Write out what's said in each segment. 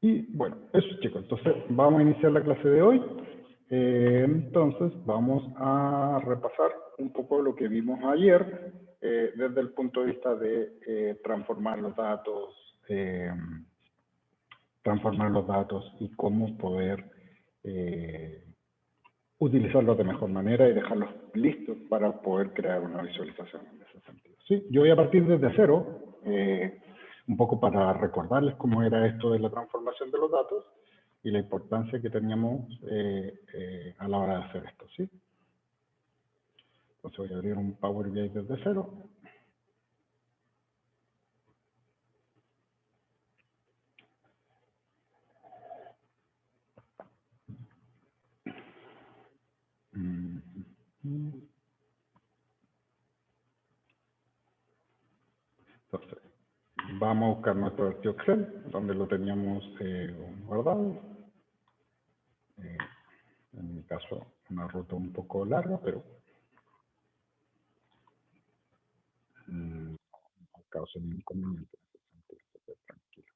Y bueno, eso chicos, entonces vamos a iniciar la clase de hoy. Entonces vamos a repasar un poco lo que vimos ayer desde el punto de vista de transformar los datos y cómo poder utilizarlos de mejor manera y dejarlos listos para poder crear una visualización en ese sentido. Sí, yo voy a partir desde cero, un poco para recordarles cómo era esto de la transformación de los datos y la importancia que teníamos a la hora de hacer esto, ¿sí? Entonces voy a abrir un Power BI desde cero. Entonces, vamos a buscar nuestro archivo Excel, donde lo teníamos guardado. En mi caso, una ruta un poco larga, pero no causa ningún inconveniente. Tranquilo.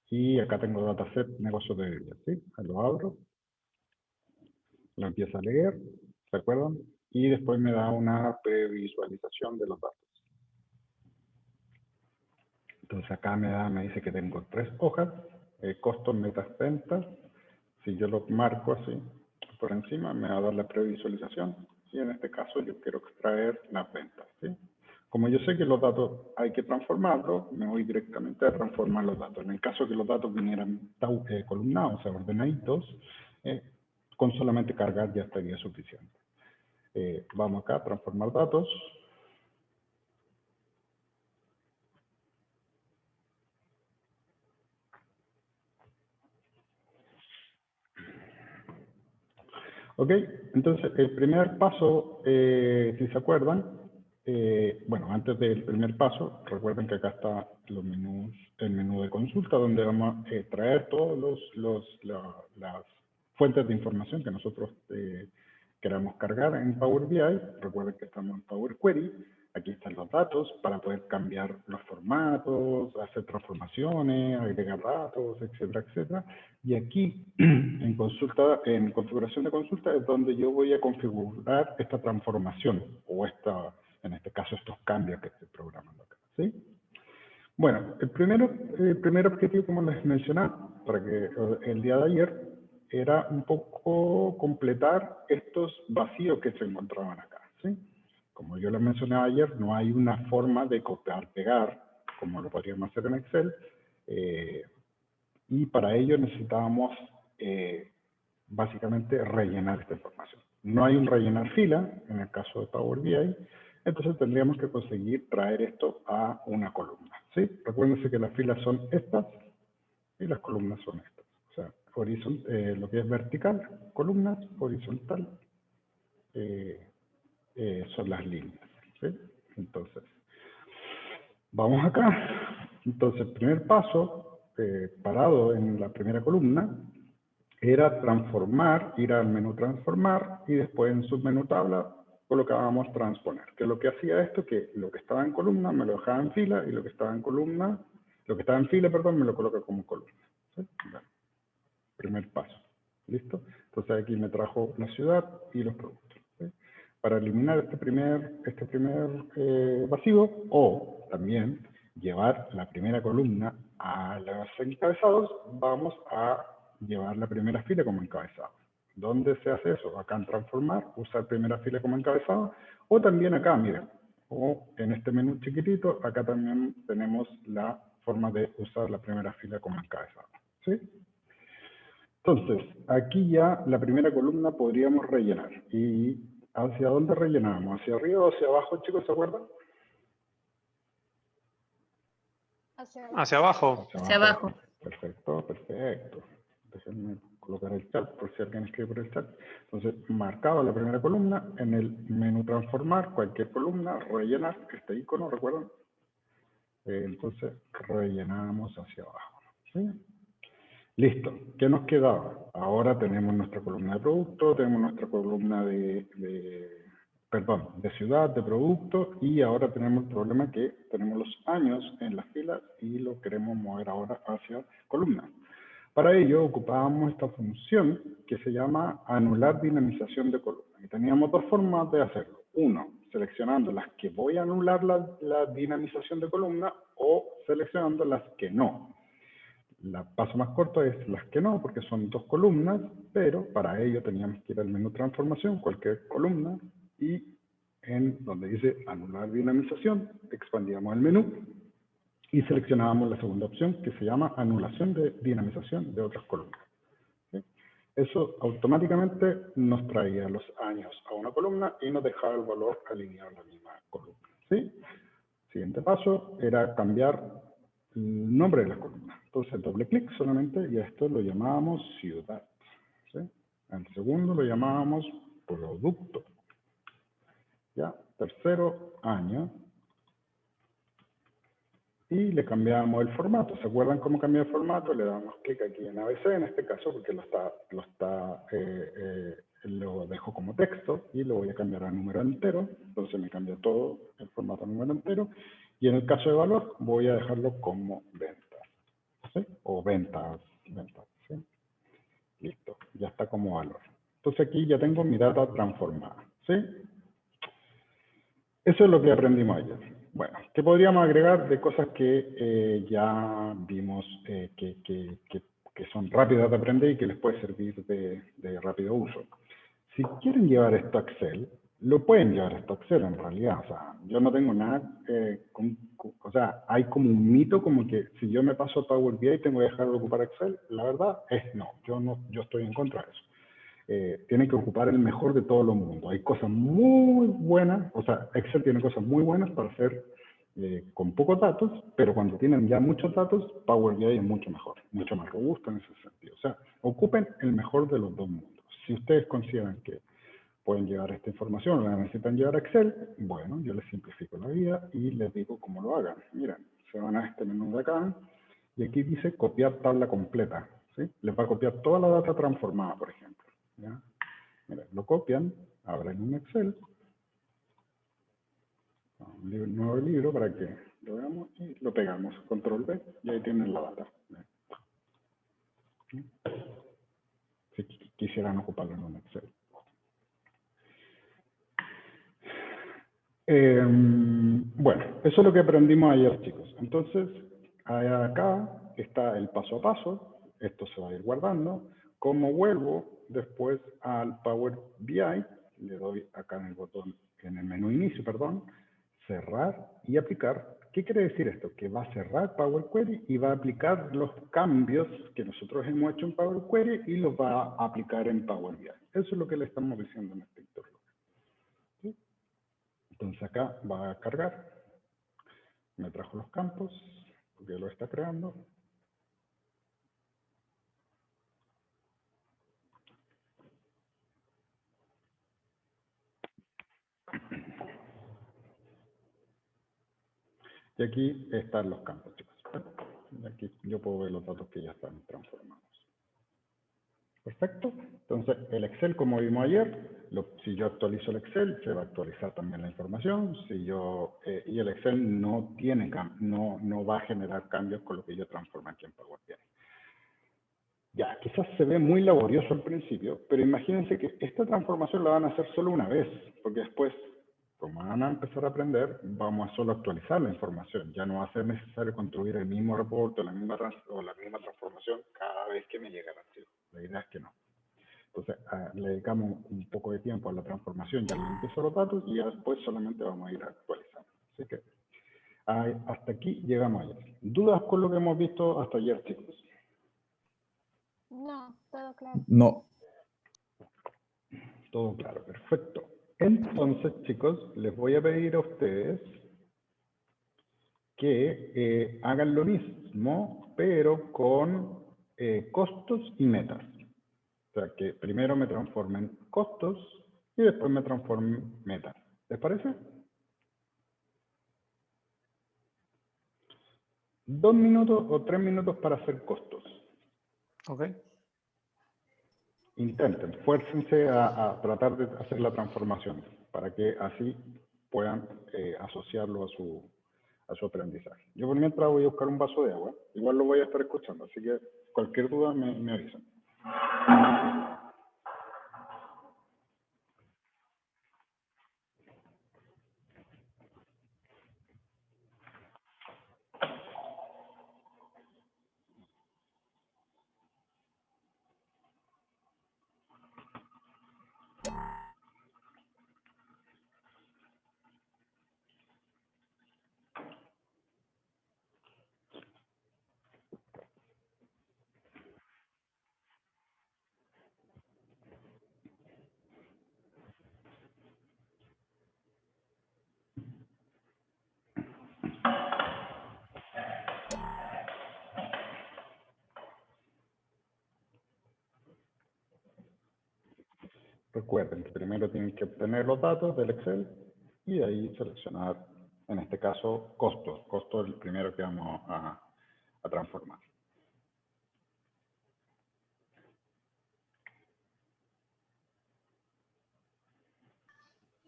Y acá tengo dataset negocios de bebida, ¿sí? Lo abro, lo empiezo a leer, ¿se acuerdan? Y después me da una previsualización de los datos. Entonces acá me dice que tengo 3 hojas, costos, metas, ventas. Si yo lo marco así por encima, me va a dar la previsualización. Y en este caso yo quiero extraer las ventas, ¿sí? Como yo sé que los datos hay que transformarlos, me voy directamente a transformar los datos. En el caso que los datos vinieran columnados, o sea, ordenaditos, con solamente cargar ya estaría suficiente. Vamos acá a transformar datos. Ok, entonces el primer paso, si se acuerdan, bueno, antes del primer paso, recuerden que acá está los menús, el menú de consulta, donde vamos a traer todas las fuentes de información que nosotros queramos cargar en Power BI. Recuerden que estamos en Power Query. Aquí están los datos para poder cambiar los formatos, hacer transformaciones, agregar datos, etcétera, etcétera. Y aquí, en configuración de consulta, es donde yo voy a configurar esta transformación, o en este caso, estos cambios que estoy programando acá, ¿sí? Bueno, el primer objetivo, como les mencionaba, para que el día de ayer, era un poco completar estos vacíos que se encontraban acá, ¿sí? Como yo les mencionaba ayer, no hay una forma de copiar-pegar, como lo podríamos hacer en Excel, y para ello necesitábamos básicamente rellenar esta información. No hay un rellenar fila, en el caso de Power BI, entonces tendríamos que conseguir traer esto a una columna, ¿sí? Recuérdense que las filas son estas y las columnas son estas. O sea, lo que es vertical, columnas, horizontal, son las líneas, ¿sí? Entonces, vamos acá. Entonces, el primer paso, parado en la primera columna, era transformar, ir al menú transformar y después en submenú tabla colocábamos transponer. Que lo que hacía esto, que lo que estaba en columna me lo dejaba en fila y lo que estaba en fila, perdón, me lo coloca como columna. ¿Sí? Bueno, primer paso. ¿Listo? Entonces aquí me trajo la ciudad y los productos. ¿Sí? Para eliminar este primer vacío, o también llevar la primera columna a los encabezados, vamos a llevar la primera fila como encabezado. ¿Dónde se hace eso? Acá en transformar, usar primera fila como encabezado, o también acá, miren, o en este menú chiquitito, acá también tenemos la forma de usar la primera fila como encabezado. ¿Sí? Entonces, aquí ya la primera columna podríamos rellenar. ¿Y hacia dónde rellenamos? ¿Hacia arriba o hacia abajo, chicos? ¿Se acuerdan? Hacia abajo. Hacia abajo. Perfecto, perfecto. Déjenme colocar el chat por si alguien escribe por el chat. Entonces, marcado la primera columna, en el menú transformar, cualquier columna, rellenar, este icono, ¿recuerdan? Entonces, rellenamos hacia abajo. ¿Sí? Listo. ¿Qué nos quedaba? Ahora tenemos nuestra columna de producto, tenemos nuestra columna perdón, de ciudad, de producto, y ahora tenemos el problema que tenemos los años en las filas y lo queremos mover ahora hacia columnas. Para ello ocupábamos esta función que se llama anular dinamización de columnas. Y teníamos dos formas de hacerlo. Uno, seleccionando las que voy a anular la dinamización de columna o seleccionando las que no. El paso más corto es las que no, porque son dos columnas, pero para ello teníamos que ir al menú transformación, cualquier columna, y en donde dice anular dinamización, expandíamos el menú y seleccionábamos la segunda opción que se llama anulación de dinamización de otras columnas. ¿Sí? Eso automáticamente nos traía los años a una columna y nos dejaba el valor alineado en la misma columna. ¿Sí? Siguiente paso era cambiar el nombre de la columna. Entonces doble clic solamente y a esto lo llamábamos ciudad. ¿Sí? Al segundo lo llamábamos producto. Ya, tercero, año. Y le cambiamos el formato. ¿Se acuerdan cómo cambiar el formato? Le damos clic aquí en ABC, en este caso, porque lo dejo como texto y lo voy a cambiar a número entero. Entonces me cambia todo el formato a número entero. Y en el caso de valor, voy a dejarlo como ventas. ¿Sí? O ventas. ¿Sí? Listo, ya está como valor. Entonces aquí ya tengo mi data transformada. ¿Sí? Eso es lo que aprendimos ayer. Bueno, ¿qué podríamos agregar de cosas que ya vimos que son rápidas de aprender y que les puede servir de rápido uso? Si quieren llevar esto a Excel, lo pueden llevar esto a Excel en realidad. O sea, yo no tengo nada, o sea, hay como un mito como que si yo me paso a Power BI tengo que dejar de ocupar Excel. La verdad es no, yo estoy en contra de eso. Tienen que ocupar el mejor de todo el mundo. Hay cosas muy buenas, o sea, Excel tiene cosas muy buenas para hacer con pocos datos, pero cuando tienen ya muchos datos, Power BI es mucho mejor, mucho más robusto en ese sentido. O sea, ocupen el mejor de los dos mundos. Si ustedes consideran que pueden llevar esta información o la necesitan llevar a Excel, bueno, yo les simplifico la vida y les digo cómo lo hagan. Miren, se van a este menú de acá y aquí dice copiar tabla completa. ¿Sí? Les va a copiar toda la data transformada, por ejemplo. ¿Ya? Miren, lo copian, abren un Excel, un nuevo libro para que lo veamos y lo pegamos, control V, y ahí tienen la data. Si quisieran ocuparlo en un Excel. Bueno, eso es lo que aprendimos ayer, chicos. Entonces, acá está el paso a paso, esto se va a ir guardando. Como vuelvo después al Power BI, le doy acá en el botón, en el menú inicio, perdón, cerrar y aplicar. ¿Qué quiere decir esto? Que va a cerrar Power Query y va a aplicar los cambios que nosotros hemos hecho en Power Query y los va a aplicar en Power BI. Eso es lo que le estamos diciendo en este interrogante. ¿Sí? Entonces acá va a cargar. Me trajo los campos, porque lo está creando. Y aquí están los campos, chicos. Y aquí yo puedo ver los datos que ya están transformados. Perfecto. Entonces, el Excel, como vimos ayer, si yo actualizo el Excel, se va a actualizar también la información. Y el Excel no va a generar cambios con lo que yo transformo aquí en Power BI. Ya, quizás se ve muy laborioso al principio, pero imagínense que esta transformación la van a hacer solo una vez, porque después, como van a empezar a aprender, vamos a solo actualizar la información. Ya no va a ser necesario construir el mismo reporte o la misma transformación cada vez que me llega el archivo. La idea es que no. Entonces, le dedicamos un poco de tiempo a la transformación y al limpieza de los datos y ya después solamente vamos a ir actualizando. Así que hasta aquí llegamos ayer. ¿Dudas con lo que hemos visto hasta ayer, chicos? No, todo claro. No. Todo claro, perfecto. Entonces, chicos, les voy a pedir a ustedes que hagan lo mismo, pero con costos y metas. O sea, que primero me transformen costos y después me transformen metas. ¿Les parece? 2 minutos o 3 minutos para hacer costos. Ok. Intenten, fuércense a tratar de hacer la transformación. para que así puedan asociarlo a su aprendizaje. Yo por mientras voy a buscar un vaso de agua. Igual lo voy a estar escuchando, así que cualquier duda me avisan. Recuerden que primero tienen que obtener los datos del Excel y de ahí seleccionar, en este caso, costos. Costo es el primero que vamos a transformar.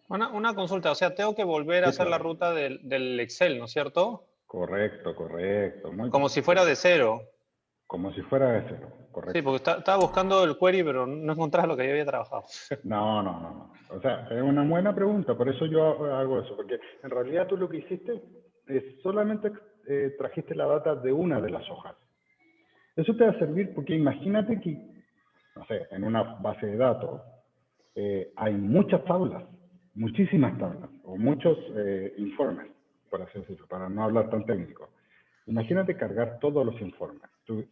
Una consulta, o sea, tengo que volver a hacer la ruta del Excel, ¿no es cierto? Correcto, correcto. Muy como si fuera de cero. Como si fuera de cero, correcto. Sí, porque estaba buscando el query, pero no encontraba lo que yo había trabajado. No. O sea, es una buena pregunta, por eso yo hago eso, porque en realidad tú lo que hiciste es solamente trajiste la data de una de las hojas. Eso te va a servir porque imagínate que, no sé, en una base de datos hay muchas tablas, muchísimas tablas, o muchos informes, por así decirlo, para no hablar tan técnico. Imagínate cargar todos los informes,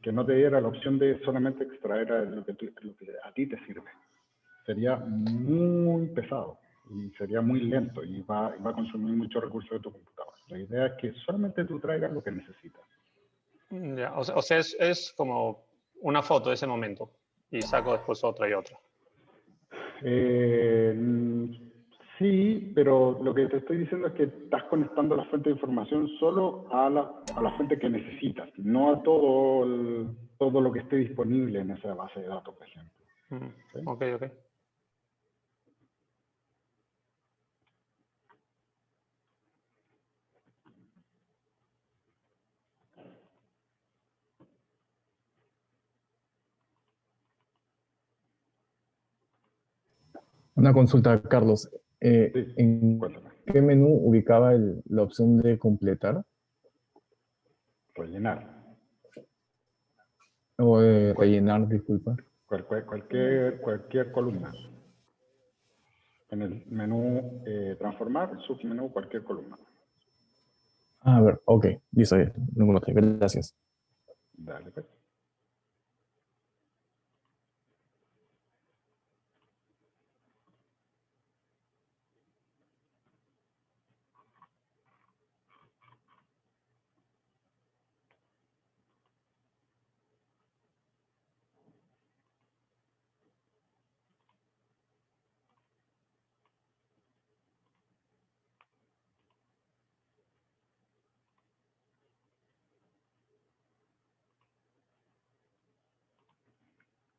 que no te diera la opción de solamente extraer lo que a ti te sirve. Sería muy pesado y sería muy lento y va a consumir muchos recursos de tu computadora. La idea es que solamente tú traigas lo que necesitas. Ya, o sea es como una foto de ese momento y saco después otra y otra. Sí, pero lo que te estoy diciendo es que estás conectando la fuente de información solo a la fuente que necesitas, no a todo lo que esté disponible en esa base de datos, por ejemplo. ¿Sí? Ok. Una consulta, Carlos. Sí, ¿En cuéntame. qué menú ubicaba la opción de completar? Rellenar. O rellenar, disculpa. Cualquier columna. En el menú transformar, submenú, cualquier columna. A ver, ok, listo, lo encontré. Gracias. Dale, pues.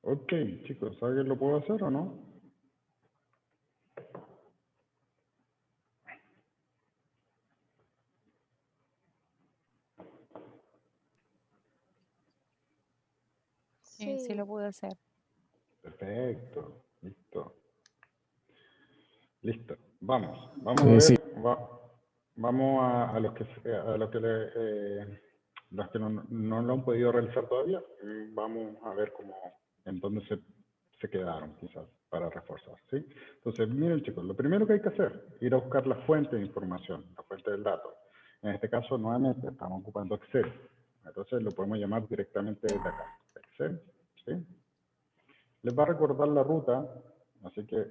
Ok, chicos, ¿alguien lo puedo hacer o no? Sí, lo pude hacer. Perfecto, listo. Vamos a ver, Sí. vamos a los que no lo han podido realizar todavía. Vamos a ver en dónde se quedaron, quizás, para reforzar, ¿sí? Entonces, miren, chicos, lo primero que hay que hacer, ir a buscar la fuente de información, la fuente del dato. En este caso, nuevamente, estamos ocupando Excel. Entonces, lo podemos llamar directamente desde acá, Excel, ¿sí? Les va a recordar la ruta, así que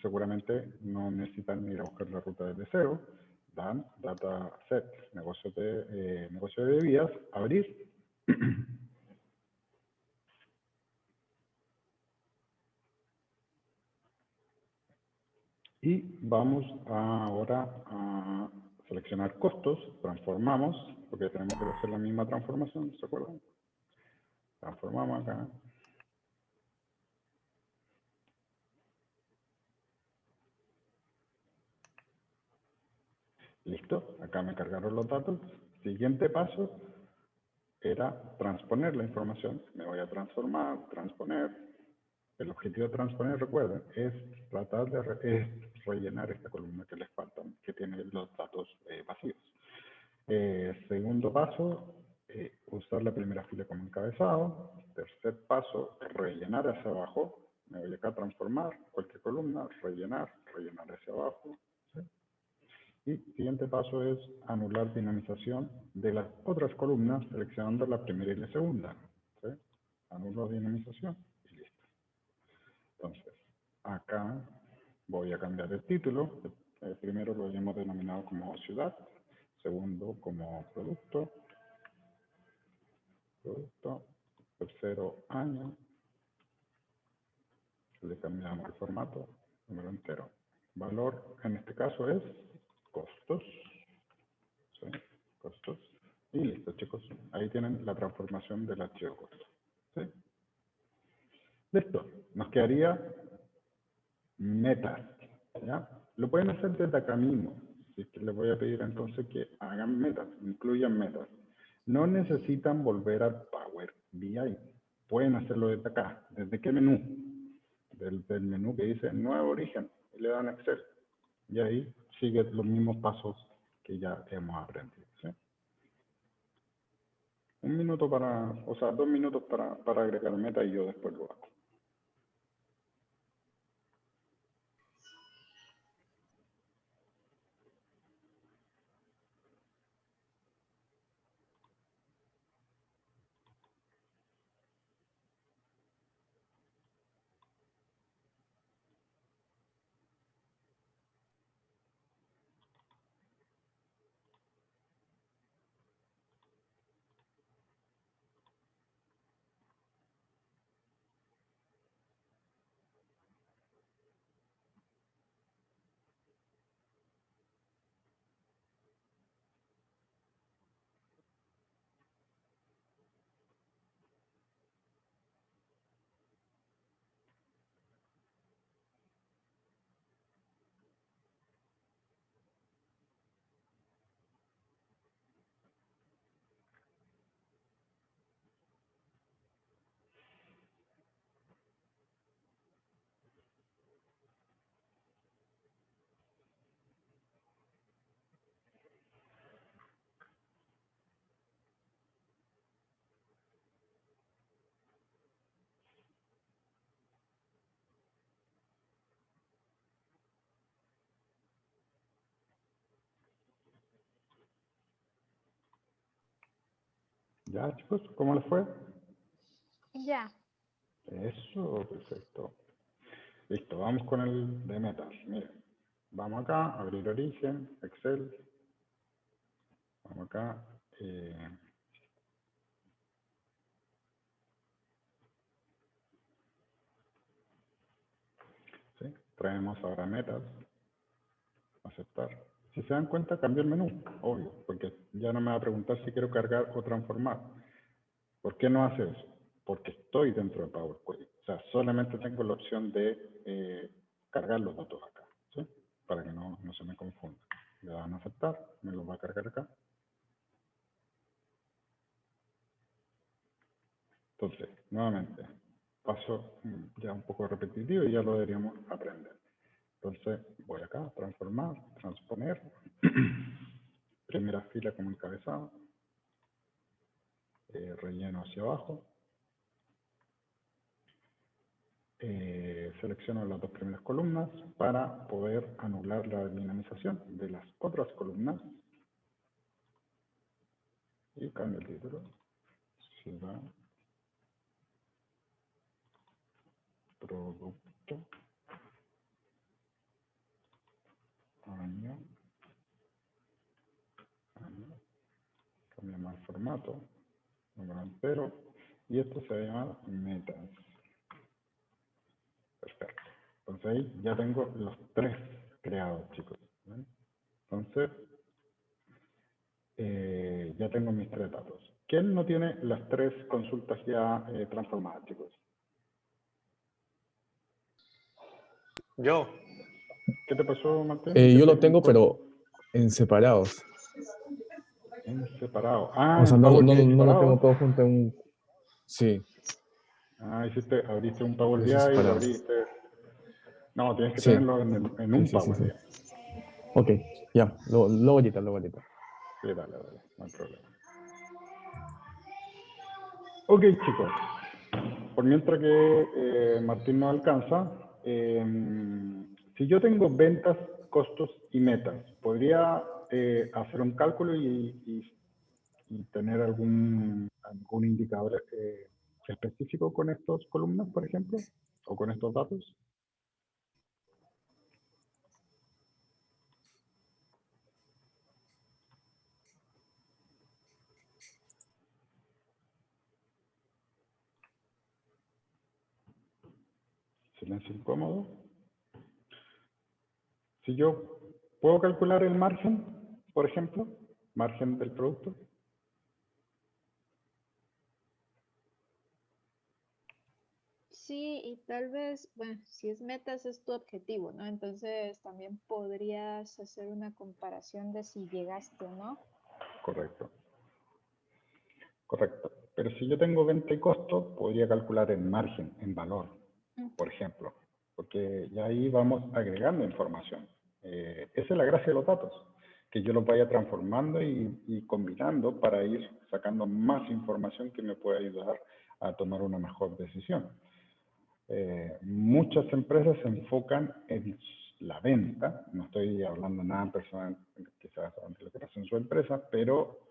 seguramente no necesitan ir a buscar la ruta desde cero. Dan dataset, negocio de bebidas, abrir. Y vamos ahora a seleccionar costos, transformamos, porque tenemos que hacer la misma transformación, ¿se acuerdan? Transformamos acá. Listo, acá me cargaron los datos. Siguiente paso era transponer la información. Me voy a transformar, transponer. El objetivo de transponer, recuerden, es tratar de rellenar esta columna que les falta, que tiene los datos vacíos. Segundo paso, usar la primera fila como encabezado. Tercer paso, rellenar hacia abajo. Me voy acá a transformar cualquier columna, rellenar hacia abajo. ¿Sí? Y siguiente paso es anular dinamización de las otras columnas, seleccionando la primera y la segunda. ¿Sí? Anulo dinamización y listo. Entonces, acá voy a cambiar el título. Primero lo hemos denominado como ciudad. Segundo como producto. Tercero año. Le cambiamos el formato, número entero. Valor, en este caso es costos. ¿Sí? Costos. Y listo, chicos. Ahí tienen la transformación del archivo costos. ¿Sí? Listo. Nos quedaría metas. ¿Ya? Lo pueden hacer desde acá mismo. Así que les voy a pedir entonces que hagan metas, incluyan metas. No necesitan volver al Power BI. Pueden hacerlo desde acá. ¿Desde qué menú? Del menú que dice Nuevo Origen. Y le dan Excel. Y ahí sigue los mismos pasos que ya hemos aprendido. ¿Sí? 1 minuto para, o sea, 2 minutos para agregar meta y yo después lo hago. ¿Ya, chicos? ¿Cómo les fue? Ya. Eso, perfecto. Listo, vamos con el de metas. Miren, vamos acá, abrir origen, Excel. Vamos acá. ¿Sí? Traemos ahora metas. Aceptar. Si se dan cuenta, cambió el menú, obvio, porque ya no me va a preguntar si quiero cargar o transformar. ¿Por qué no hace eso? Porque estoy dentro de Power Query. O sea, solamente tengo la opción de cargar los datos acá, ¿sí? Para que no se me confunda. Le dan a aceptar, me los va a cargar acá. Entonces, nuevamente, paso ya un poco repetitivo y ya lo deberíamos aprender. Entonces, voy acá, transformar, transponer. Primera fila como encabezado. Relleno hacia abajo. Selecciono las 2 primeras columnas para poder anular la dinamización de las otras columnas. Y cambio el título. Ciudad. Producto. Año. Cambiamos el formato. Número entero. Y esto se llama metas. Perfecto. Entonces ahí ya tengo los 3 creados, chicos. ¿Ven? Entonces, ya tengo mis 3 datos. ¿Quién no tiene las 3 consultas ya transformadas, chicos? Yo. ¿Qué te pasó, Martín? Yo lo tengo, pero En separados. En separado. Ah, O sea, en no, Power no, BI no lo tengo separado. todo junto en un... Sí, Ah, abriste un Power lo BI hice y lo separado. abriste. No, tienes que Sí, tenerlo en un sí. Power BI. Ok, ya, luego edita. Sí, dale, no hay problema. Ok, chicos. Por mientras que Martín no alcanza, si yo tengo ventas, costos y metas, ¿podría hacer un cálculo y tener algún indicador específico con estas columnas, por ejemplo? ¿O con estos datos? Silencio incómodo. Si yo puedo calcular el margen, por ejemplo, margen del producto. Sí, y tal vez, bueno, si es metas es tu objetivo, ¿no? Entonces también podrías hacer una comparación de si llegaste o no. Correcto. Correcto. Pero si yo tengo venta y costo, podría calcular el margen en valor, por ejemplo, porque ya ahí vamos agregando información. Esa es la gracia de los datos, que yo los vaya transformando y combinando para ir sacando más información que me pueda ayudar a tomar una mejor decisión. Muchas empresas se enfocan en la venta, no estoy hablando nada personal, quizás de lo que pasa en su empresa, pero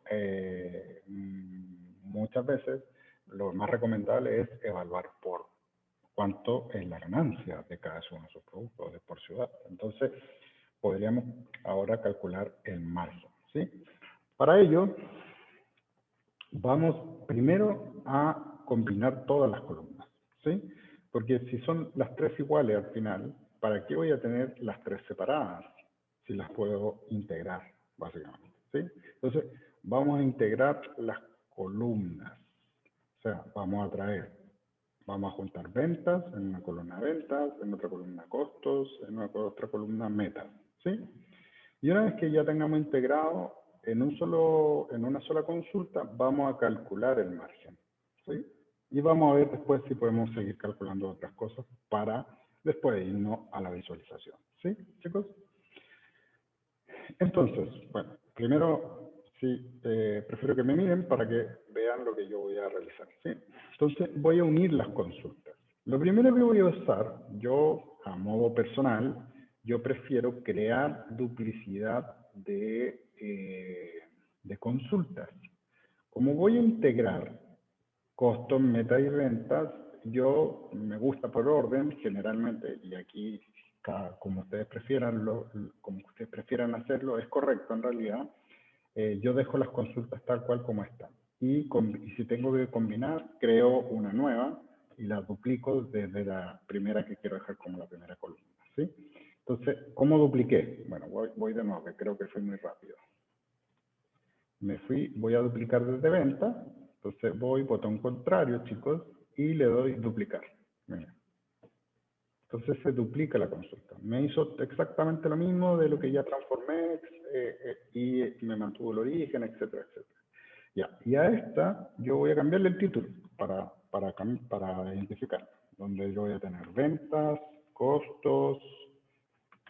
muchas veces lo más recomendable es evaluar por cuánto es la ganancia de cada uno de sus productos de por ciudad. Entonces, podríamos ahora calcular el margen, ¿sí? Para ello, vamos primero a combinar todas las columnas, ¿sí? Porque si son las tres iguales al final, ¿para qué voy a tener las tres separadas? Si las puedo integrar, básicamente, ¿sí? Entonces, vamos a integrar las columnas. O sea, vamos a juntar ventas en una columna ventas, en otra columna costos, en otra columna metas, ¿sí? Y una vez que ya tengamos integrado en una sola consulta, vamos a calcular el margen, ¿sí? Y vamos a ver después si podemos seguir calculando otras cosas para después irnos a la visualización, ¿sí, chicos? Entonces, bueno, primero, sí, prefiero que me miren para que vean lo que yo voy a realizar, ¿sí? Entonces, voy a unir las consultas. Lo primero que voy a usar, yo, a modo personal, yo prefiero crear duplicidad de consultas. Como voy a integrar costos, metas y ventas, yo me gusta por orden, generalmente, y aquí como ustedes prefieran hacerlo, es correcto en realidad, yo dejo las consultas tal cual como están. Y si tengo que combinar, creo una nueva y la duplico desde la primera que quiero dejar como la primera columna, ¿sí? Entonces, ¿cómo dupliqué? Bueno, voy de nuevo, que creo que fui muy rápido. Voy a duplicar desde venta, entonces voy, botón contrario, chicos, y le doy duplicar. Mira. Entonces se duplica la consulta. Me hizo exactamente lo mismo de lo que ya transformé y me mantuvo el origen, etcétera, etcétera. Ya, y a esta yo voy a cambiarle el título para identificar, donde yo voy a tener ventas, costos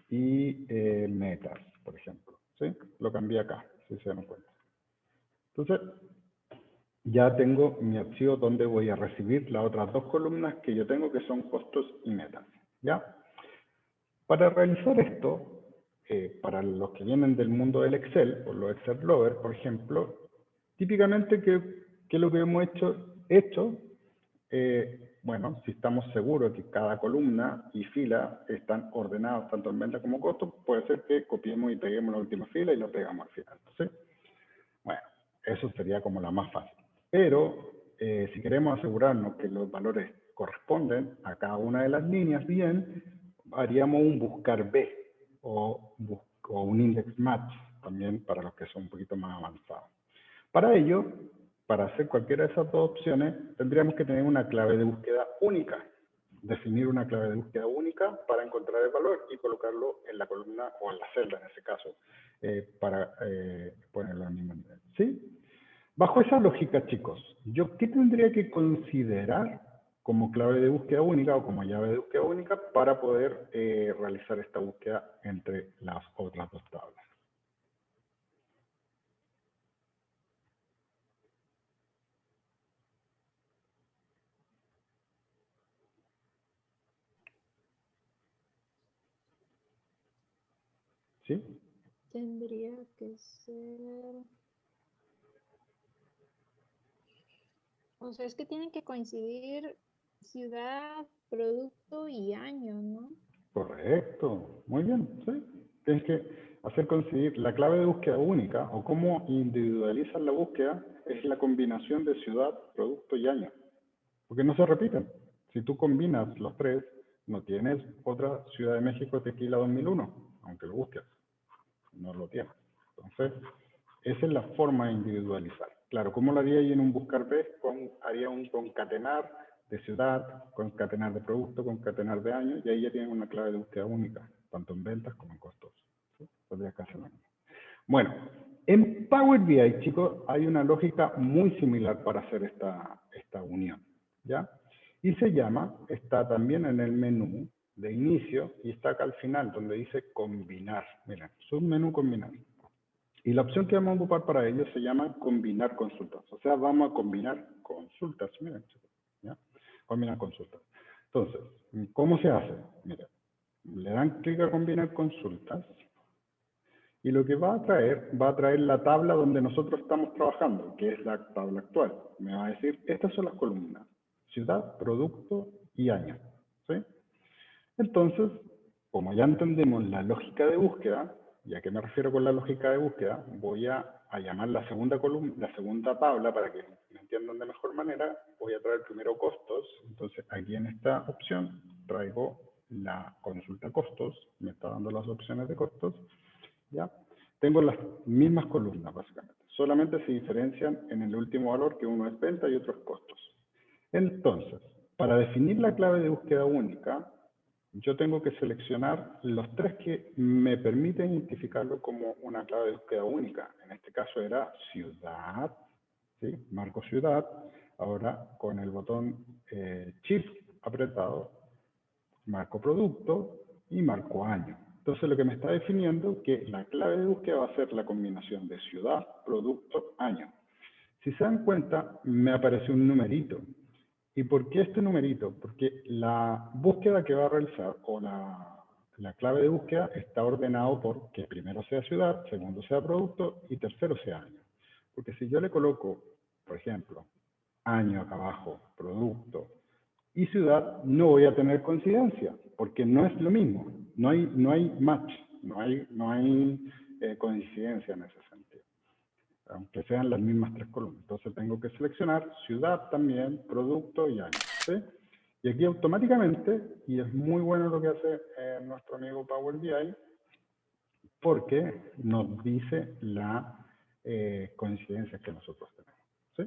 y metas, por ejemplo. ¿Sí? Lo cambié acá, si se dan cuenta. Entonces, ya tengo mi archivo donde voy a recibir las otras dos columnas que yo tengo, que son costos y metas. ¿Ya? Para realizar esto, para los que vienen del mundo del Excel, o los Excel lovers, por ejemplo, típicamente, ¿qué es lo que hemos hecho? Bueno, si estamos seguros que cada columna y fila están ordenados tanto en venta como costos, puede ser que copiemos y peguemos la última fila y lo pegamos al final, ¿sí? Bueno, eso sería como la más fácil. Pero si queremos asegurarnos que los valores corresponden a cada una de las líneas bien, haríamos un buscar B o un index match también para los que son un poquito más avanzados. Para ello, para hacer cualquiera de esas dos opciones, tendríamos que tener una clave de búsqueda única. definir una clave de búsqueda única para encontrar el valor y colocarlo en la columna o en la celda, en ese caso, para ponerlo al mismo nivel. ¿Sí? Bajo esa lógica, chicos, ¿yo qué tendría que considerar como clave de búsqueda única o como llave de búsqueda única para poder realizar esta búsqueda entre las otras dos tablas? ¿Sí? Tendría que ser... O sea, es que tienen que coincidir ciudad, producto y año, ¿no? Correcto, muy bien, sí. Tienes que hacer coincidir la clave de búsqueda única o cómo individualizas la búsqueda es la combinación de ciudad, producto y año, porque no se repiten. Si tú combinas los tres, no tienes otra Ciudad de México Tequila 2001, aunque lo busques, no lo tienes. Entonces, esa es la forma de individualizar. Claro, ¿cómo lo haría yo en un buscar B? Haría un concatenar de ciudad, concatenar de producto, concatenar de año, y ahí ya tienen una clave de búsqueda única, tanto en ventas como en costos. ¿Sí? Podría hacer lo mismo. Bueno, en Power BI, chicos, hay una lógica muy similar para hacer esta unión, ¿ya? Y se llama, está también en el menú de inicio, y está acá al final, donde dice combinar. Miren, submenú combinar. Y la opción que vamos a ocupar para ello se llama combinar consultas. O sea, vamos a combinar consultas. Miren, chicos, ¿ya? Combinar consultas. Entonces, ¿cómo se hace? Miren, le dan clic a combinar consultas y lo que va a traer la tabla donde nosotros estamos trabajando, que es la tabla actual. Me va a decir, estas son las columnas, ciudad, producto y año. ¿Sí? Entonces, como ya entendemos la lógica de búsqueda, ¿y a qué me refiero con la lógica de búsqueda? Voy a llamar la segunda columna, la segunda tabla para que me entiendan de mejor manera. Voy a traer primero costos. Entonces, aquí en esta opción traigo la consulta costos. Me está dando las opciones de costos. ¿Ya? Tengo las mismas columnas, básicamente. Solamente se diferencian en el último valor, que uno es venta y otro es costos. Entonces, para definir la clave de búsqueda única, yo tengo que seleccionar los tres que me permiten identificarlo como una clave de búsqueda única. En este caso era ciudad, ¿sí? Marco ciudad. Ahora con el botón Shift apretado, marco producto y marco año. Entonces lo que me está definiendo es que la clave de búsqueda va a ser la combinación de ciudad, producto, año. Si se dan cuenta, me apareció un numerito. ¿Y por qué este numerito? Porque la búsqueda que va a realizar o la clave de búsqueda está ordenado por que primero sea ciudad, segundo sea producto y tercero sea año. Porque si yo le coloco, por ejemplo, año acá abajo, producto y ciudad, no voy a tener coincidencia, porque no es lo mismo. No hay match, no hay coincidencia en ese sentido, aunque sean las mismas tres columnas. Entonces tengo que seleccionar ciudad también, producto y año. ¿Sí? Y aquí automáticamente, y es muy bueno lo que hace nuestro amigo Power BI, porque nos dice la coincidencia que nosotros tenemos. ¿Sí?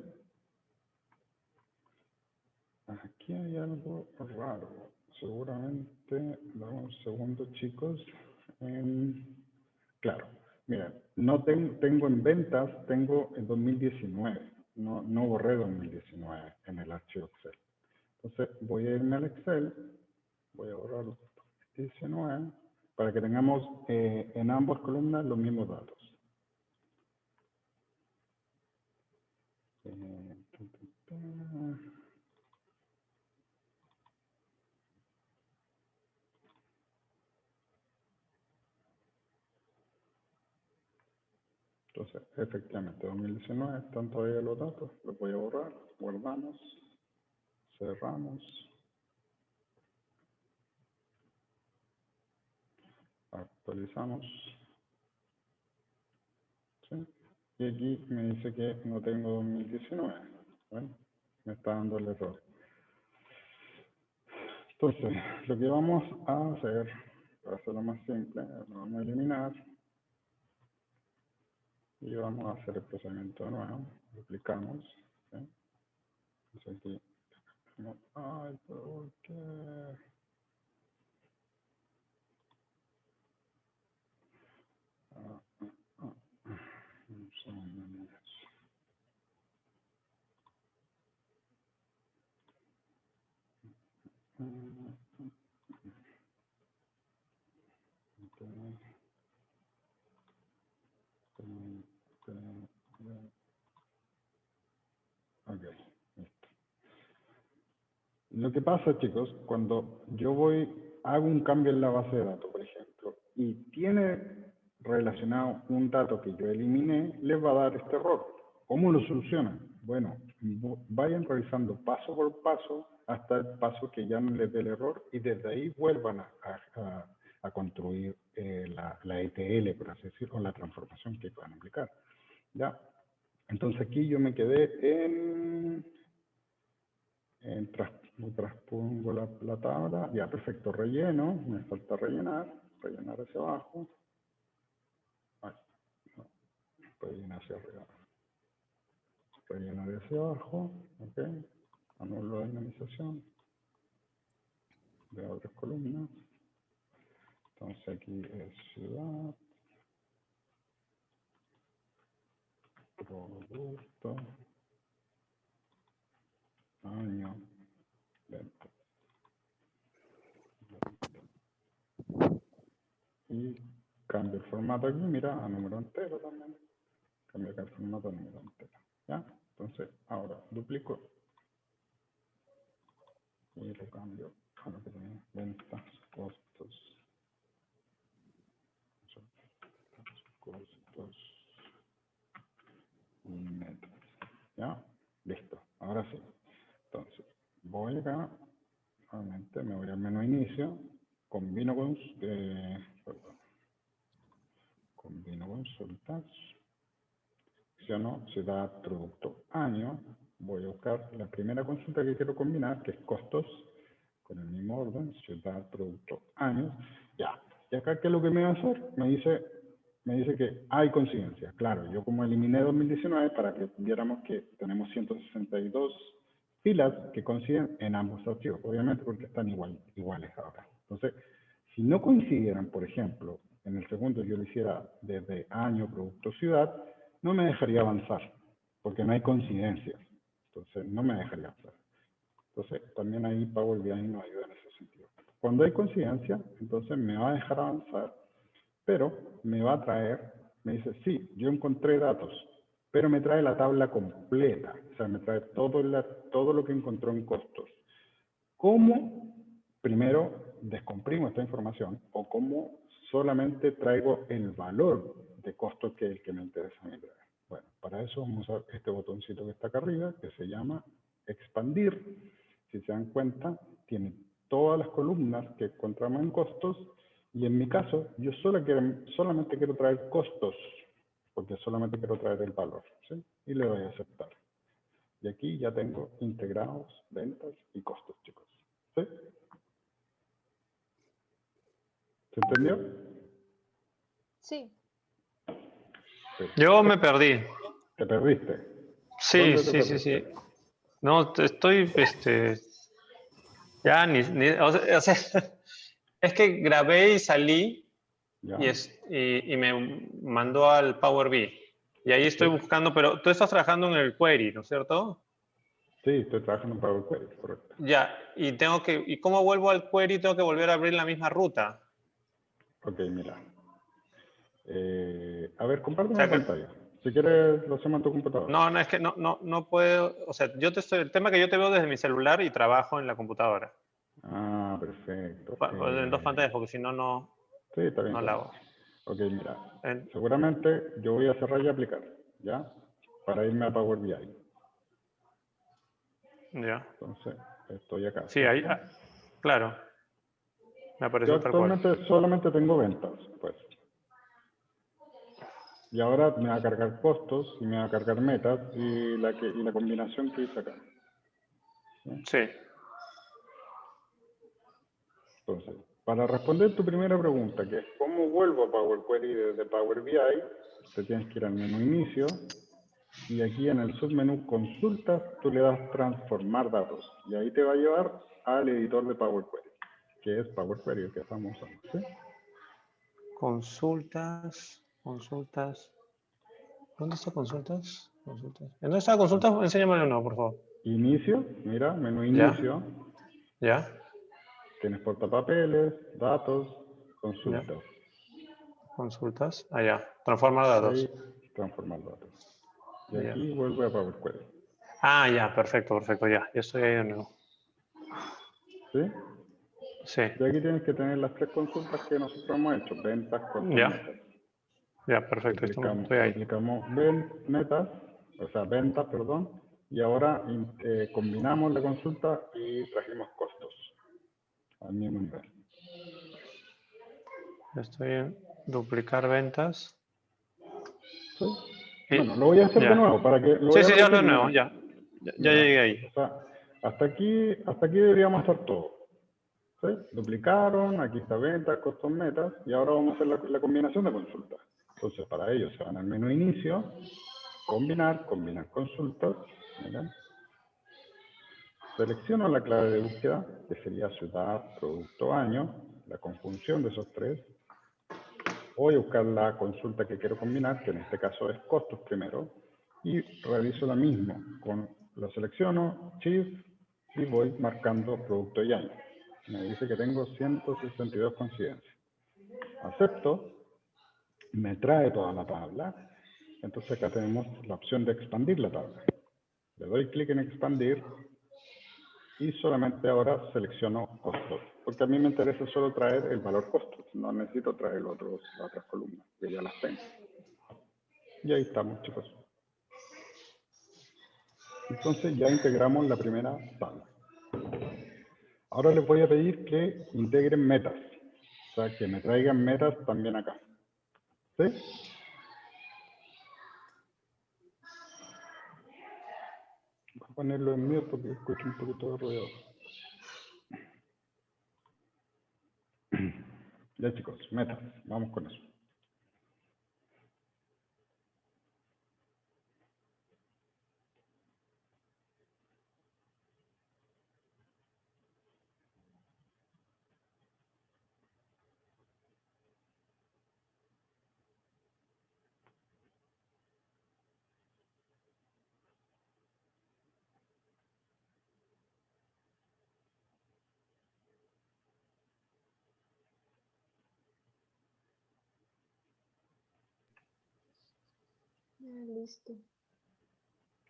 Aquí hay algo raro. Seguramente, dame un segundo, chicos. Claro, mira, no tengo en ventas, tengo en 2019. No borré 2019 en el archivo Excel. Entonces voy a irme al Excel, voy a borrar 2019 para que tengamos en ambas columnas los mismos datos. Entonces, efectivamente, 2019 están todavía los datos, los voy a borrar, guardamos, cerramos, actualizamos, ¿sí? Y aquí me dice que no tengo 2019, ¿ven? Me está dando el error. Entonces, lo que vamos a hacer, para hacerlo más simple, lo vamos a eliminar y vamos a hacer el procedimiento de nuevo, duplicamos, ¿sí? Entonces aquí, Ay, ¿por qué? Un segundo, niños. Ok, listo. Lo que pasa, chicos, cuando yo hago un cambio en la base de datos, por ejemplo, y tiene relacionado un dato que yo eliminé, les va a dar este error. ¿Cómo lo solucionan? Bueno, vayan revisando paso por paso hasta el paso que ya no les dé el error y desde ahí vuelvan a construir la ETL, por así decirlo, o la transformación que puedan aplicar. ¿Ya? Entonces aquí yo me quedé traspongo la tabla, ya perfecto, relleno, me falta rellenar hacia abajo, ay, no, rellenar hacia arriba, rellenar hacia abajo, ok, anulo la dinamización de otras columnas, entonces aquí es ciudad, producto, año, venta. Y cambio el formato aquí, mira, a número entero también. Cambio acá el formato a número entero. ¿Ya? Entonces, ahora duplico y lo cambio a lo que tenemos. Ventas, costos, y metas. ¿Ya? Listo. Ahora sí. Entonces, voy acá, nuevamente me voy al menú inicio, combino consultas, selecciono ciudad, producto, año, voy a buscar la primera consulta que quiero combinar, que es costos, con el mismo orden, ciudad, producto, año, ya. Y acá, ¿qué es lo que me va a hacer? Me dice que hay coincidencia. Claro, yo como eliminé 2019 para que viéramos que tenemos 162 filas que coinciden en ambos archivos, obviamente porque están iguales ahora. Entonces, si no coincidieran, por ejemplo, en el segundo yo lo hiciera desde año, producto, ciudad, no me dejaría avanzar, porque no hay coincidencias. Entonces, no me dejaría avanzar. Entonces, también ahí Power BI nos ayuda en ese sentido. Cuando hay coincidencia, entonces me va a dejar avanzar, pero me va a traer, me dice, sí, yo encontré datos, pero me trae la tabla completa, o sea, me trae todo lo que encontró en costos. ¿Cómo primero descomprimo esta información o cómo solamente traigo el valor de costos que es el que me interesa a mí? Bueno, para eso vamos a usar este botoncito que está acá arriba, que se llama expandir. Si se dan cuenta, tiene todas las columnas que encontramos en costos, y en mi caso, yo solamente quiero traer costos, porque solamente quiero traer el valor, ¿sí? Y le doy a aceptar. Y aquí ya tengo integrados ventas y costos, chicos. ¿Sí? ¿Se entendió? Sí. Sí. Yo me perdí. ¿Te perdiste? Sí, ¿Dónde te sí, sí, perdiste? sí. No, estoy, ya o sea, es que grabé y salí ¿Ya? y me mandó al Power BI. Y ahí estoy Sí. buscando, pero tú estás trabajando en el query, ¿no es cierto? Sí, estoy trabajando en Power Query, correcto. Ya, ¿y cómo vuelvo al query? Tengo que volver a abrir la misma ruta. Ok, mira. A ver, compárteme O sea la que, pantalla. Si quieres, lo hacemos en tu computador. no, es que no puedo, o sea, el tema es que yo te veo desde mi celular y trabajo en la computadora. Ah, perfecto. En dos pantallas, porque si no, Sí, está bien, no está la bien. hago. Ok, mira. En- Seguramente yo voy a cerrar y aplicar, ¿ya? Para irme a Power BI. ya. Entonces, estoy acá, Sí, ahí, ¿cierto? claro, me Yo apareció tal cual. actualmente solamente tengo ventas, pues. Y ahora me va a cargar costos y me va a cargar metas y la combinación que hice acá. ¿Sí? Sí, Entonces, para responder tu primera pregunta, que es cómo vuelvo a Power Query desde Power BI, te tienes que ir al menú inicio, y aquí en el submenú consultas, tú le das transformar datos, y ahí te va a llevar al editor de Power Query, que es Power Query, el que estamos usando, ¿sí? Consultas. ¿Dónde está consultas? ¿Dónde está consultas? Enséñamelo de nuevo, por favor. Inicio, mira, menú Ya. inicio, ¿Ya? tienes portapapeles, datos, consultas. Consultas. Allá. Transformar datos. Ahí, transformar datos. Y Ya. aquí vuelve a Power Query. Ah, ya, perfecto, ya. Ya estoy ahí de nuevo. ¿Sí? Sí. Y aquí tienes que tener las 3 consultas que nosotros hemos hecho. Ventas, costos, Ya. metas. Ya, perfecto. Estoy ahí. Duplicamos metas, o sea, ventas, perdón. Y ahora combinamos la consulta y trajimos costos al mismo nivel. Estoy en duplicar ventas. ¿Sí? Y- Bueno, lo voy a hacer ya. de nuevo para que lo Sí, voy a sí, ya repetir, de nuevo, mira. ya. Ya Mira, llegué ahí. o sea, hasta aquí deberíamos estar todos. ¿Sí? Duplicaron, aquí está ventas, costos, metas, y ahora vamos a hacer la combinación de consultas. Entonces, para ello se van al menú inicio, combinar consultas, miren. Selecciono la clave de búsqueda, que sería ciudad, producto, año, la conjunción de esos 3. Voy a buscar la consulta que quiero combinar, que en este caso es costos primero, y realizo lo mismo. Lo selecciono, Shift, y voy marcando producto y año. Me dice que tengo 162 coincidencias. Acepto, me trae toda la tabla. Entonces acá tenemos la opción de expandir la tabla. Le doy clic en expandir y solamente ahora selecciono costos. Porque a mí me interesa solo traer el valor costos. No necesito traer las otras columnas, que ya las tengo. Y ahí estamos, chicos. Entonces ya integramos la primera tabla. Ahora les voy a pedir que integren metas. O sea, que me traigan metas también acá. ¿Sí? Voy a ponerlo en mute porque escucho un poquito de ruido. Ya chicos, metas. Vamos con eso. Listo.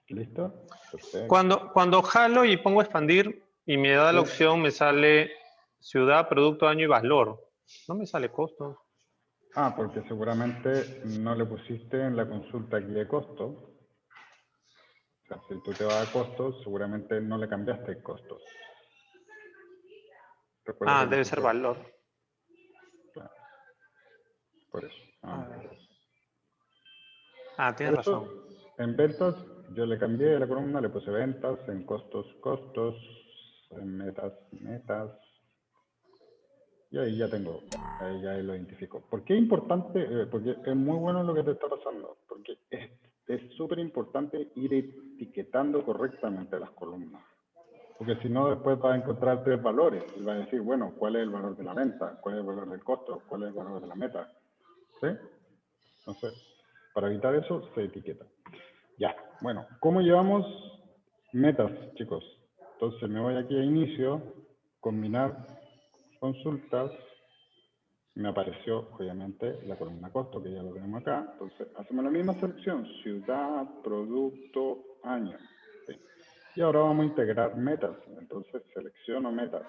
¿Listo? Perfecto. Cuando jalo y pongo expandir y me da la opción, me sale ciudad, producto, año y valor. No me sale costo. Ah, porque seguramente no le pusiste en la consulta aquí de costo. O sea, si tú te vas a costos, seguramente no le cambiaste costos. Recuerda que Debe ser nosotros... valor. Claro, por eso. Tienes Por eso, razón. en ventas, yo le cambié la columna, le puse ventas, en costos, costos, en metas, metas. Y ahí ya tengo, ahí ya lo identifico. ¿Por qué es importante? Porque es muy bueno lo que te está pasando. Porque es súper importante ir etiquetando correctamente las columnas. Porque si no, después vas a encontrar 3 valores. Y vas a decir, bueno, ¿cuál es el valor de la venta? ¿Cuál es el valor del costo? ¿Cuál es el valor de la meta? ¿Sí? Entonces, para evitar eso, se etiqueta. Ya, bueno, ¿cómo llevamos metas, chicos? Entonces me voy aquí a inicio, combinar consultas, me apareció obviamente la columna costo, que ya lo tenemos acá. Entonces hacemos la misma selección, ciudad, producto, año. ¿Sí? Y ahora vamos a integrar metas, entonces selecciono metas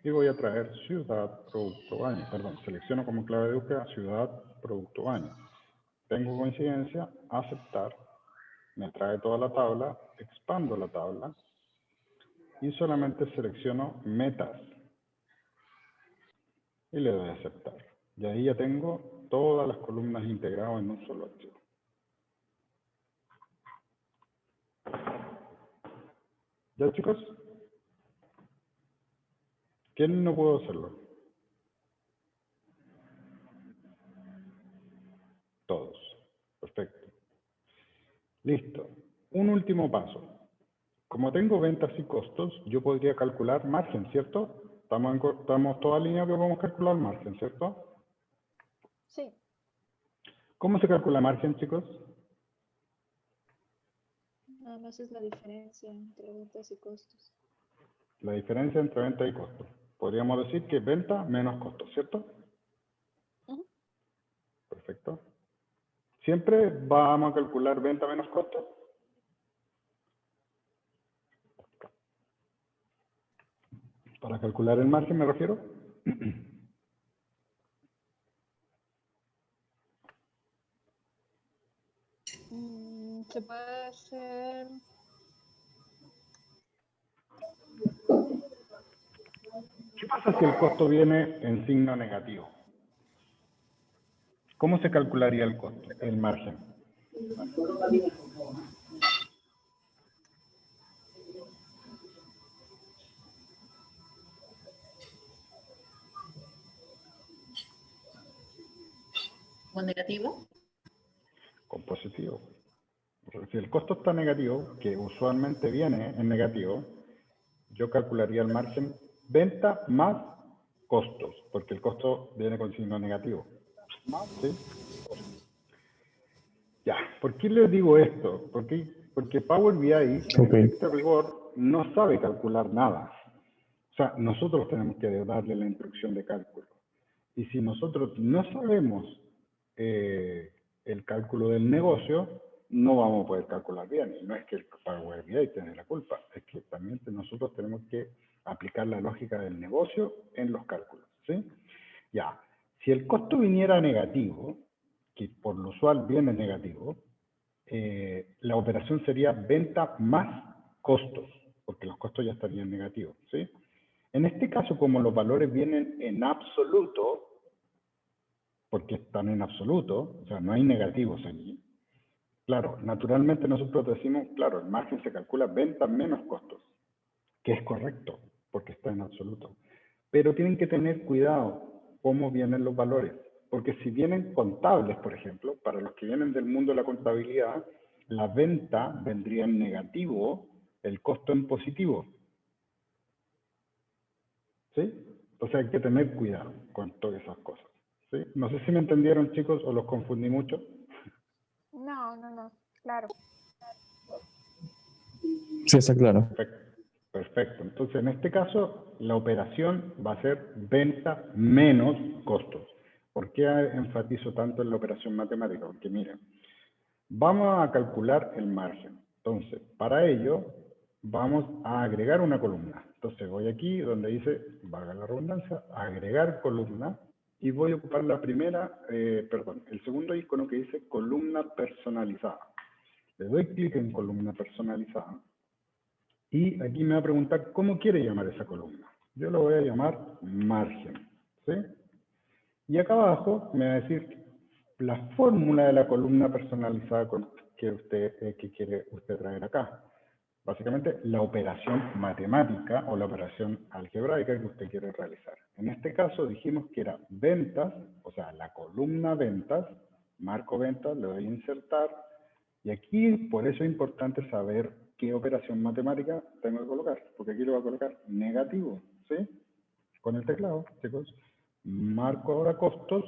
y voy a traer ciudad, producto, año. Perdón, selecciono como clave de búsqueda ciudad, producto, año. Tengo coincidencia, aceptar. Me trae toda la tabla, expando la tabla y solamente selecciono metas y le doy a aceptar. Y ahí ya tengo todas las columnas integradas en un solo archivo. ¿Ya chicos? ¿Quién no pudo hacerlo? Todos. Perfecto. Listo. Un último paso. Como tengo ventas y costos, yo podría calcular margen, ¿cierto? Estamos todos alineados que podemos calcular margen, ¿cierto? Sí. ¿Cómo se calcula margen, chicos? Nada más es la diferencia entre ventas y costos. La diferencia entre venta y costo. Podríamos decir que venta menos costos, ¿cierto? Ujú. Perfecto. ¿Siempre vamos a calcular venta menos costo? Para calcular el margen me refiero. Se puede hacer... ¿Qué pasa si el costo viene en signo negativo? ¿Cómo se calcularía el costo, el margen? ¿O negativo? Con positivo. Si el costo está negativo, que usualmente viene en negativo, yo calcularía el margen venta más costos, porque el costo viene con signo negativo. ¿Sí? Ya, ¿por qué les digo esto? Porque Power BI, en estricto rigor, no sabe calcular nada. O sea, nosotros tenemos que darle la instrucción de cálculo. Y si nosotros no sabemos el cálculo del negocio, no vamos a poder calcular bien. Y no es que el Power BI tiene la culpa, es que también nosotros tenemos que aplicar la lógica del negocio en los cálculos, ¿sí? Ya, si el costo viniera negativo, que por lo usual viene negativo, la operación sería venta más costos, porque los costos ya estarían negativos, ¿sí? En este caso, como los valores vienen en absoluto, porque están en absoluto, o sea, no hay negativos allí. Claro, naturalmente nosotros decimos, claro, el margen se calcula venta menos costos, que es correcto, porque está en absoluto. Pero tienen que tener cuidado cómo vienen los valores, porque si vienen contables, por ejemplo, para los que vienen del mundo de la contabilidad, la venta vendría en negativo, el costo en positivo. ¿Sí? Entonces hay que tener cuidado con todas esas cosas. ¿Sí? No sé si me entendieron, chicos, o los confundí mucho. No, claro. Sí, está claro. Perfecto. Entonces, en este caso, la operación va a ser venta menos costos. ¿Por qué enfatizo tanto en la operación matemática? Porque miren, vamos a calcular el margen. Entonces, para ello, vamos a agregar una columna. Entonces, voy aquí donde dice, valga la redundancia, agregar columna, y voy a ocupar la primera, el segundo icono que dice columna personalizada. Le doy clic en columna personalizada. Y aquí me va a preguntar cómo quiere llamar esa columna. Yo lo voy a llamar margen. ¿Sí? Y acá abajo me va a decir la fórmula de la columna personalizada que quiere usted traer acá. Básicamente la operación matemática o la operación algebraica que usted quiere realizar. En este caso dijimos que era ventas, o sea, la columna ventas, marco ventas, le doy a insertar. Y aquí por eso es importante saber qué operación matemática tengo que colocar, porque aquí le voy a colocar negativo, ¿sí? Con el teclado, chicos. Marco ahora costos,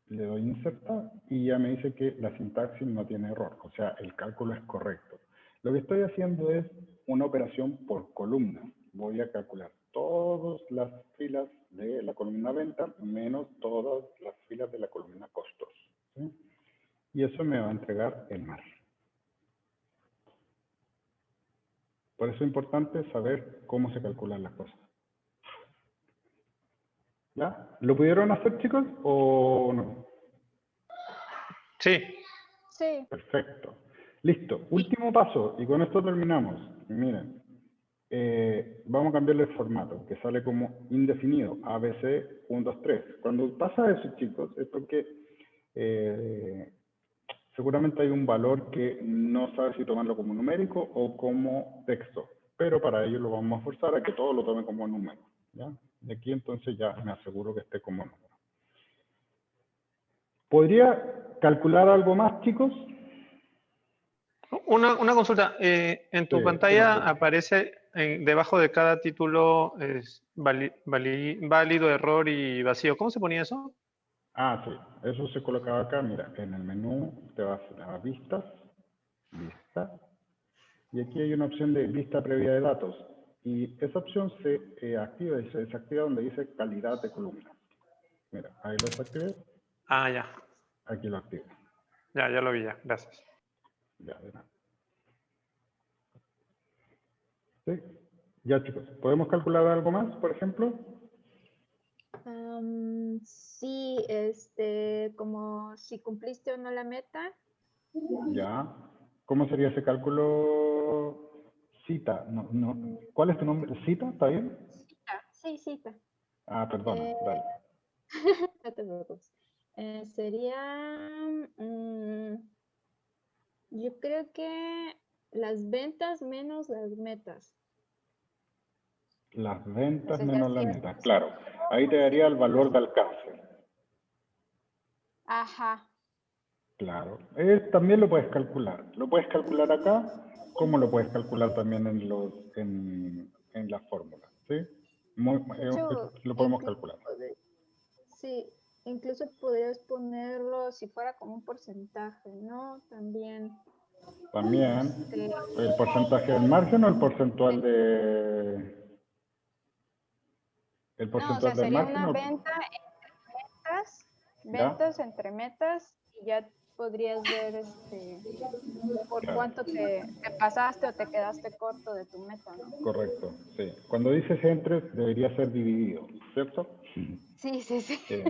le doy insertar y ya me dice que la sintaxis no tiene error, o sea, el cálculo es correcto. Lo que estoy haciendo es una operación por columna. Voy a calcular todas las filas de la columna venta menos todas las filas de la columna costos, ¿sí? Y eso me va a entregar el margen. Por eso es importante saber cómo se calculan las cosas. ¿Ya? ¿Lo pudieron hacer, chicos, o no? Sí. Sí. Perfecto. Listo. Último paso, y con esto terminamos. Miren, vamos a cambiarle el formato, que sale como indefinido, ABC 1, 2, 3. Cuando pasa eso, chicos, es porque seguramente hay un valor que no sabe si tomarlo como numérico o como texto, pero para ello lo vamos a forzar a que todo lo tome como número, ¿ya? De aquí entonces ya me aseguro que esté como número. ¿Podría calcular algo más, chicos? Una consulta. En tu Sí, pantalla sí, aparece debajo de cada título válido, error y vacío. ¿Cómo se ponía eso? Ah, sí, eso se colocaba acá, mira, en el menú te vas a vistas, vista, y aquí hay una opción de vista previa de datos, y esa opción se activa y se desactiva donde dice calidad de columna. Mira, ahí lo desactivé, Ah, ya. aquí lo activo. Ya lo vi ya. Gracias. Ya, de nada. ¿Sí? Ya, chicos, ¿podemos calcular algo más, por ejemplo? Sí, como si cumpliste o no la meta. Ya. ¿Cómo sería ese cálculo? Cita, ¿Cuál es tu nombre? ¿Cita? ¿Está bien? Cita, sí, cita. Ah, perdona, Eh, dale. no te preocupes. Sería, yo creo que las ventas menos las metas. Las O ventas sea, ya menos la si es meta, claro. positivo Ahí te o si daría el es valor de negativo. alcance. Ajá. Claro. También lo puedes calcular. Lo puedes calcular acá, como lo puedes calcular también en la fórmula. ¿Sí? De hecho, Lo podemos calcular. sí, incluso podrías ponerlo si fuera como un porcentaje, ¿no? También, También este, el porcentaje del margen o el porcentual de... ¿El no, o sea, porcentual del sería margen una o...? venta metas, ¿Ya? ventas entre metas y ya podrías ver por Claro. cuánto te pasaste o te quedaste corto de tu meta, ¿no? Correcto, sí. Cuando dices entre, debería ser dividido, ¿cierto? Sí, sí, sí.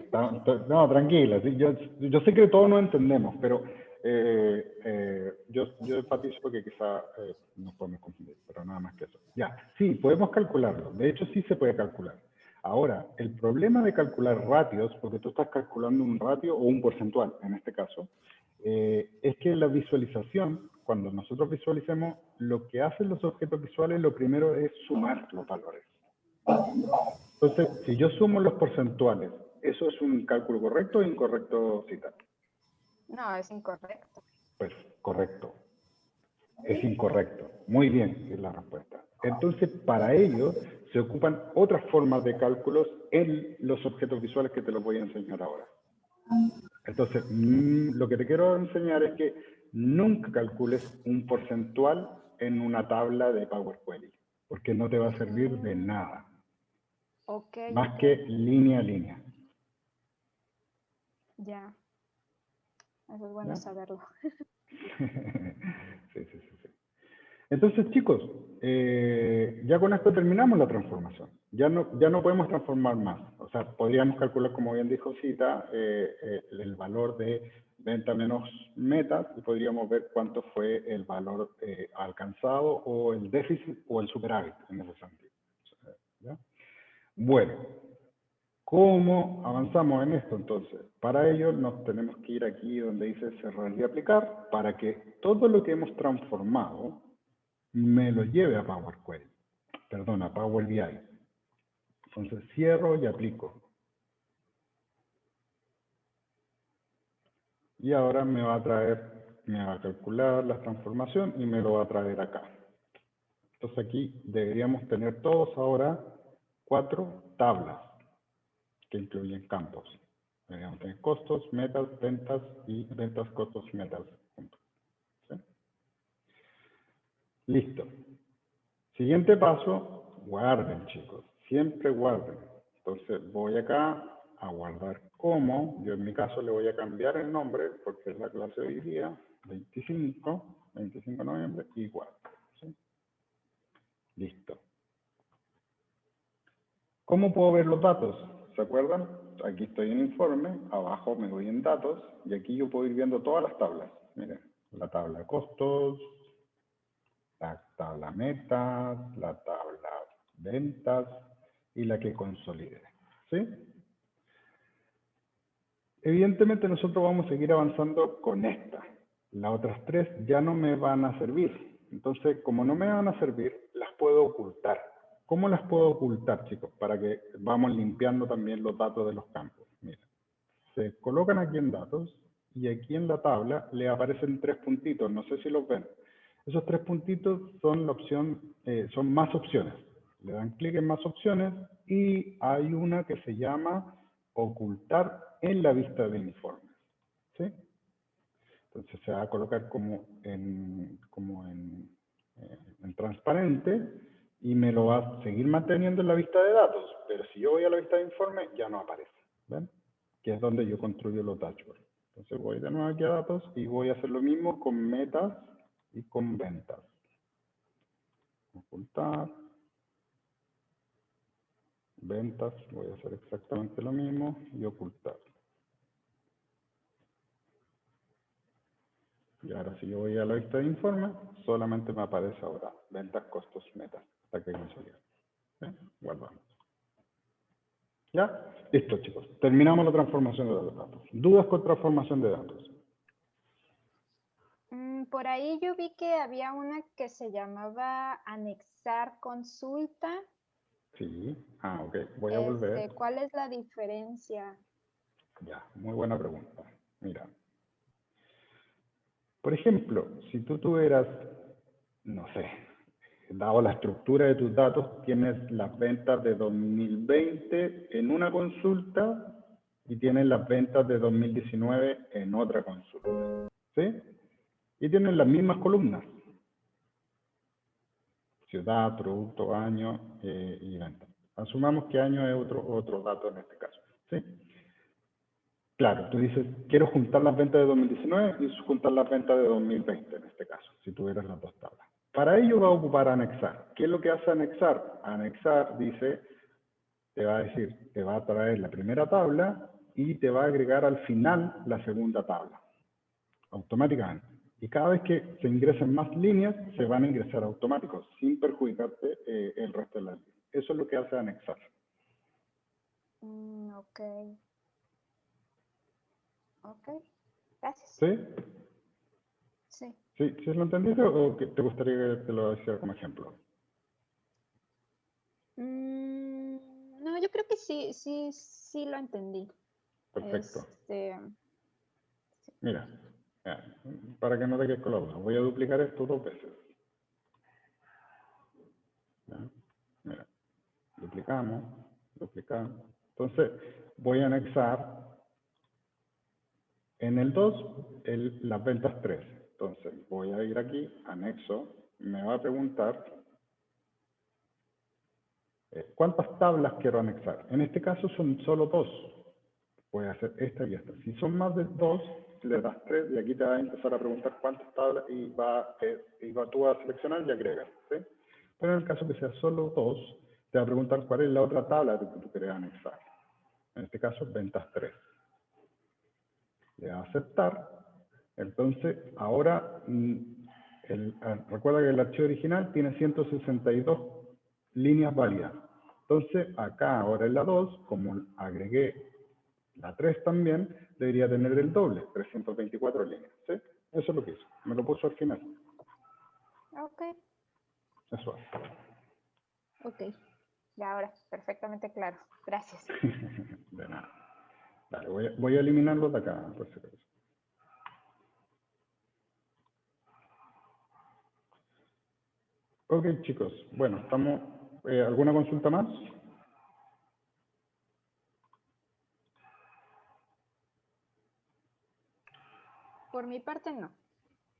No, tranquila, sí, yo sé que todos no entendemos, pero yo enfatizo porque quizá nos podemos confundir, pero nada más que eso. Ya, sí, podemos calcularlo, de hecho sí se puede calcular. Ahora, el problema de calcular ratios, porque tú estás calculando un ratio o un porcentual en este caso, es que la visualización, cuando nosotros visualicemos, lo que hacen los objetos visuales, lo primero es sumar los valores. Entonces, si yo sumo los porcentuales, ¿eso es un cálculo correcto o incorrecto, Cita? No, es incorrecto. Pues correcto, es incorrecto. Muy bien, es la respuesta. Entonces, para ello, se ocupan otras formas de cálculos en los objetos visuales que te los voy a enseñar ahora. Entonces, lo que te quiero enseñar es que nunca calcules un porcentual en una tabla de Power Query, porque no te va a servir de nada, Ok, más ok, que línea a línea. ya. Eso es bueno ¿Ya? saberlo. Sí, sí, sí, sí. Entonces, chicos, ya con esto terminamos la transformación. Ya no podemos transformar más. O sea, podríamos calcular, como bien dijo Cita, el valor de venta menos metas y podríamos ver cuánto fue el valor alcanzado o el déficit o el superávit en ese sentido. ¿Ya? Bueno, ¿cómo avanzamos en esto entonces? Para ello nos tenemos que ir aquí donde dice cerrar y aplicar para que todo lo que hemos transformado me lo lleve a Power Query, perdón, a Power BI. Entonces cierro y aplico. Y ahora me va a calcular la transformación y me lo va a traer acá. Entonces aquí deberíamos tener todos ahora 4 tablas que incluyen campos. Deberíamos tener costos, metas, ventas y ventas, costos y metas juntos. ¿Sí? Listo. Siguiente paso, guarden, chicos. Siempre guarden. Entonces voy acá a guardar como. Yo en mi caso le voy a cambiar el nombre porque es la clase de hoy día, 25 de noviembre, igual. ¿Sí? Listo. ¿Cómo puedo ver los datos? ¿Se acuerdan? Aquí estoy en informe, abajo me voy en datos y aquí yo puedo ir viendo todas las tablas. Miren, la tabla de costos, la tabla metas, la tabla ventas y la que consolide. ¿Sí? Evidentemente nosotros vamos a seguir avanzando con esta. Las otras 3 ya no me van a servir. Entonces, como no me van a servir, las puedo ocultar. ¿Cómo las puedo ocultar, chicos? Para que vamos limpiando también los datos de los campos. Miren, se colocan aquí en datos y aquí en la tabla le aparecen 3 puntitos. No sé si los ven. Esos 3 puntitos son la opción, son más opciones. Le dan clic en más opciones y hay una que se llama ocultar en la vista de informes. ¿Sí? Entonces se va a colocar como en transparente y me lo va a seguir manteniendo en la vista de datos. Pero si yo voy a la vista de informe, ya no aparece. ¿Ven? Que es donde yo construyo los dashboards. Entonces voy de nuevo aquí a datos y voy a hacer lo mismo con metas y con ventas. Ocultar. Ventas, voy a hacer exactamente lo mismo y ocultar. Y ahora si yo voy a la vista de informe, solamente me aparece ahora ventas, costos, metas, hasta que consiga. Guardamos. ¿Ya? Listo, chicos. Terminamos la transformación de los datos. ¿Dudas con transformación de datos? Por ahí yo vi que había una que se llamaba anexar consulta. Sí. Ah, ok. Voy a volver. ¿Cuál es la diferencia? Ya, muy buena pregunta. Mira. Por ejemplo, si tú tuvieras, no sé, dado la estructura de tus datos, tienes las ventas de 2020 en una consulta y tienes las ventas de 2019 en otra consulta. ¿Sí? Y tienen las mismas columnas. Ciudad, producto, año y venta. Asumamos que año es otro dato en este caso. ¿Sí? Claro, tú dices, quiero juntar las ventas de 2019 y juntar las ventas de 2020 en este caso, si tuvieras las dos tablas. Para ello va a ocupar anexar. ¿Qué es lo que hace anexar? Anexar dice, te va a decir, te va a traer la primera tabla y te va a agregar al final la segunda tabla, automáticamente. Y cada vez que se ingresen más líneas, se van a ingresar automáticos, sin perjudicarte el resto de las líneas. Eso es lo que hace anexar. Ok. Ok. Gracias. ¿Sí? Sí. ¿Sí, ¿sí lo entendiste o te gustaría que te lo hiciera como ejemplo? No, yo creo que sí lo entendí. Perfecto. Sí. Mira, para que no te quedes con la duda, voy a duplicar esto 2 veces. ¿Ya? Mira, duplicamos. Entonces, voy a anexar en el 2 las ventas 3. Entonces, voy a ir aquí, anexo, me va a preguntar ¿cuántas tablas quiero anexar? En este caso son solo 2. Voy a hacer esta y esta. Si son más de 2, le das 3 y aquí te va a empezar a preguntar cuántas tablas y tú vas a seleccionar y agregas. ¿Sí? Pero en el caso que sea solo 2, te va a preguntar cuál es la otra tabla que tú quieres anexar. En este caso, ventas 3. Le das a aceptar. Entonces, ahora, recuerda que el archivo original tiene 162 líneas válidas. Entonces, acá, ahora en la 2, como agregué la 3 también, debería tener el doble, 324 líneas. ¿Sí? Eso es lo que hizo. Me lo puso al final. Ok. Eso es. Ok. Ya ahora, perfectamente claro. Gracias. De nada. Vale, voy a eliminarlo de acá, por si acaso. Ok, chicos. Bueno, estamos... ¿alguna consulta más? Por mi parte, no.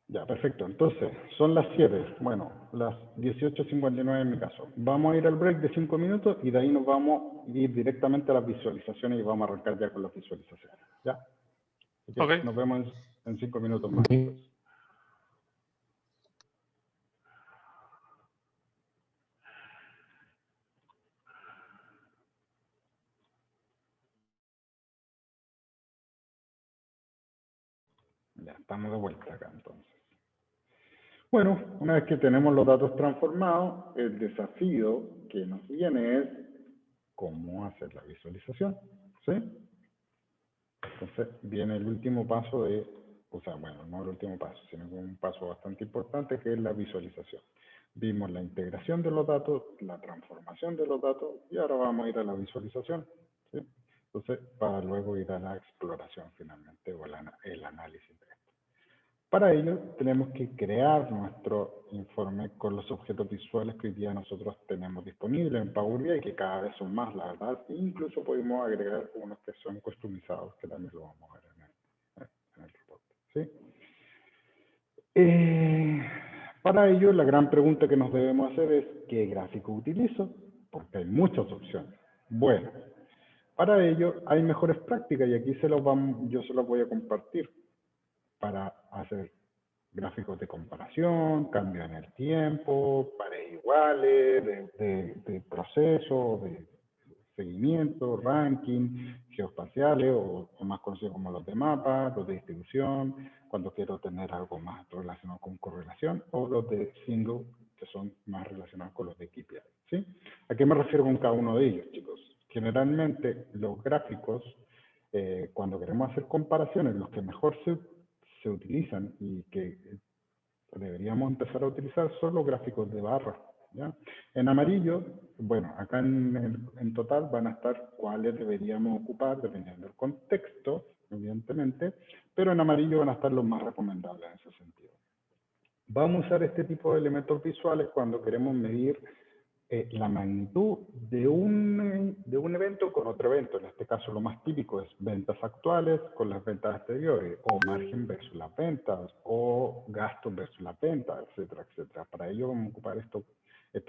Ya, perfecto. Entonces, son las 7. Bueno, las 18:59 en mi caso. Vamos a ir al break de 5 minutos y de ahí nos vamos a ir directamente a las visualizaciones y vamos a arrancar ya con las visualizaciones. ¿Ya? Así que Ok. nos vemos en 5 minutos más. Ok. Entonces. Ya, estamos de vuelta acá entonces. Bueno, una vez que tenemos los datos transformados, el desafío que nos viene es cómo hacer la visualización. ¿Sí? Entonces viene el último paso no el último paso, sino un paso bastante importante que es la visualización. Vimos la integración de los datos, la transformación de los datos y ahora vamos a ir a la visualización. ¿Sí? Entonces, para luego ir a la exploración finalmente o el análisis de esto. Para ello tenemos que crear nuestro informe con los objetos visuales que hoy día nosotros tenemos disponibles en Power BI, que cada vez son más, la verdad. E incluso podemos agregar unos que son customizados, que también lo vamos a ver en el reporte, ¿sí? Para ello, la gran pregunta que nos debemos hacer es, ¿qué gráfico utilizo? Porque hay muchas opciones. Bueno, para ello hay mejores prácticas y aquí yo se los voy a compartir para hacer gráficos de comparación, cambio en el tiempo, pares iguales, de proceso, de seguimiento, ranking, geoespaciales o más conocidos como los de mapa, los de distribución, cuando quiero tener algo más relacionado con correlación, o los de single, que son más relacionados con los de KPI, ¿sí? ¿A qué me refiero con cada uno de ellos, chicos? Generalmente los gráficos, cuando queremos hacer comparaciones, los que mejor se utilizan y que deberíamos empezar a utilizar son los gráficos de barra, ¿ya? En amarillo, bueno, acá en total van a estar cuáles deberíamos ocupar dependiendo del contexto, evidentemente, pero en amarillo van a estar los más recomendables en ese sentido. Vamos a usar este tipo de elementos visuales cuando queremos medir la magnitud de un evento con otro evento. En este caso lo más típico es ventas actuales con las ventas exteriores, o margen versus las ventas, o gastos versus las ventas, etcétera, etcétera. Para ello vamos a ocupar estas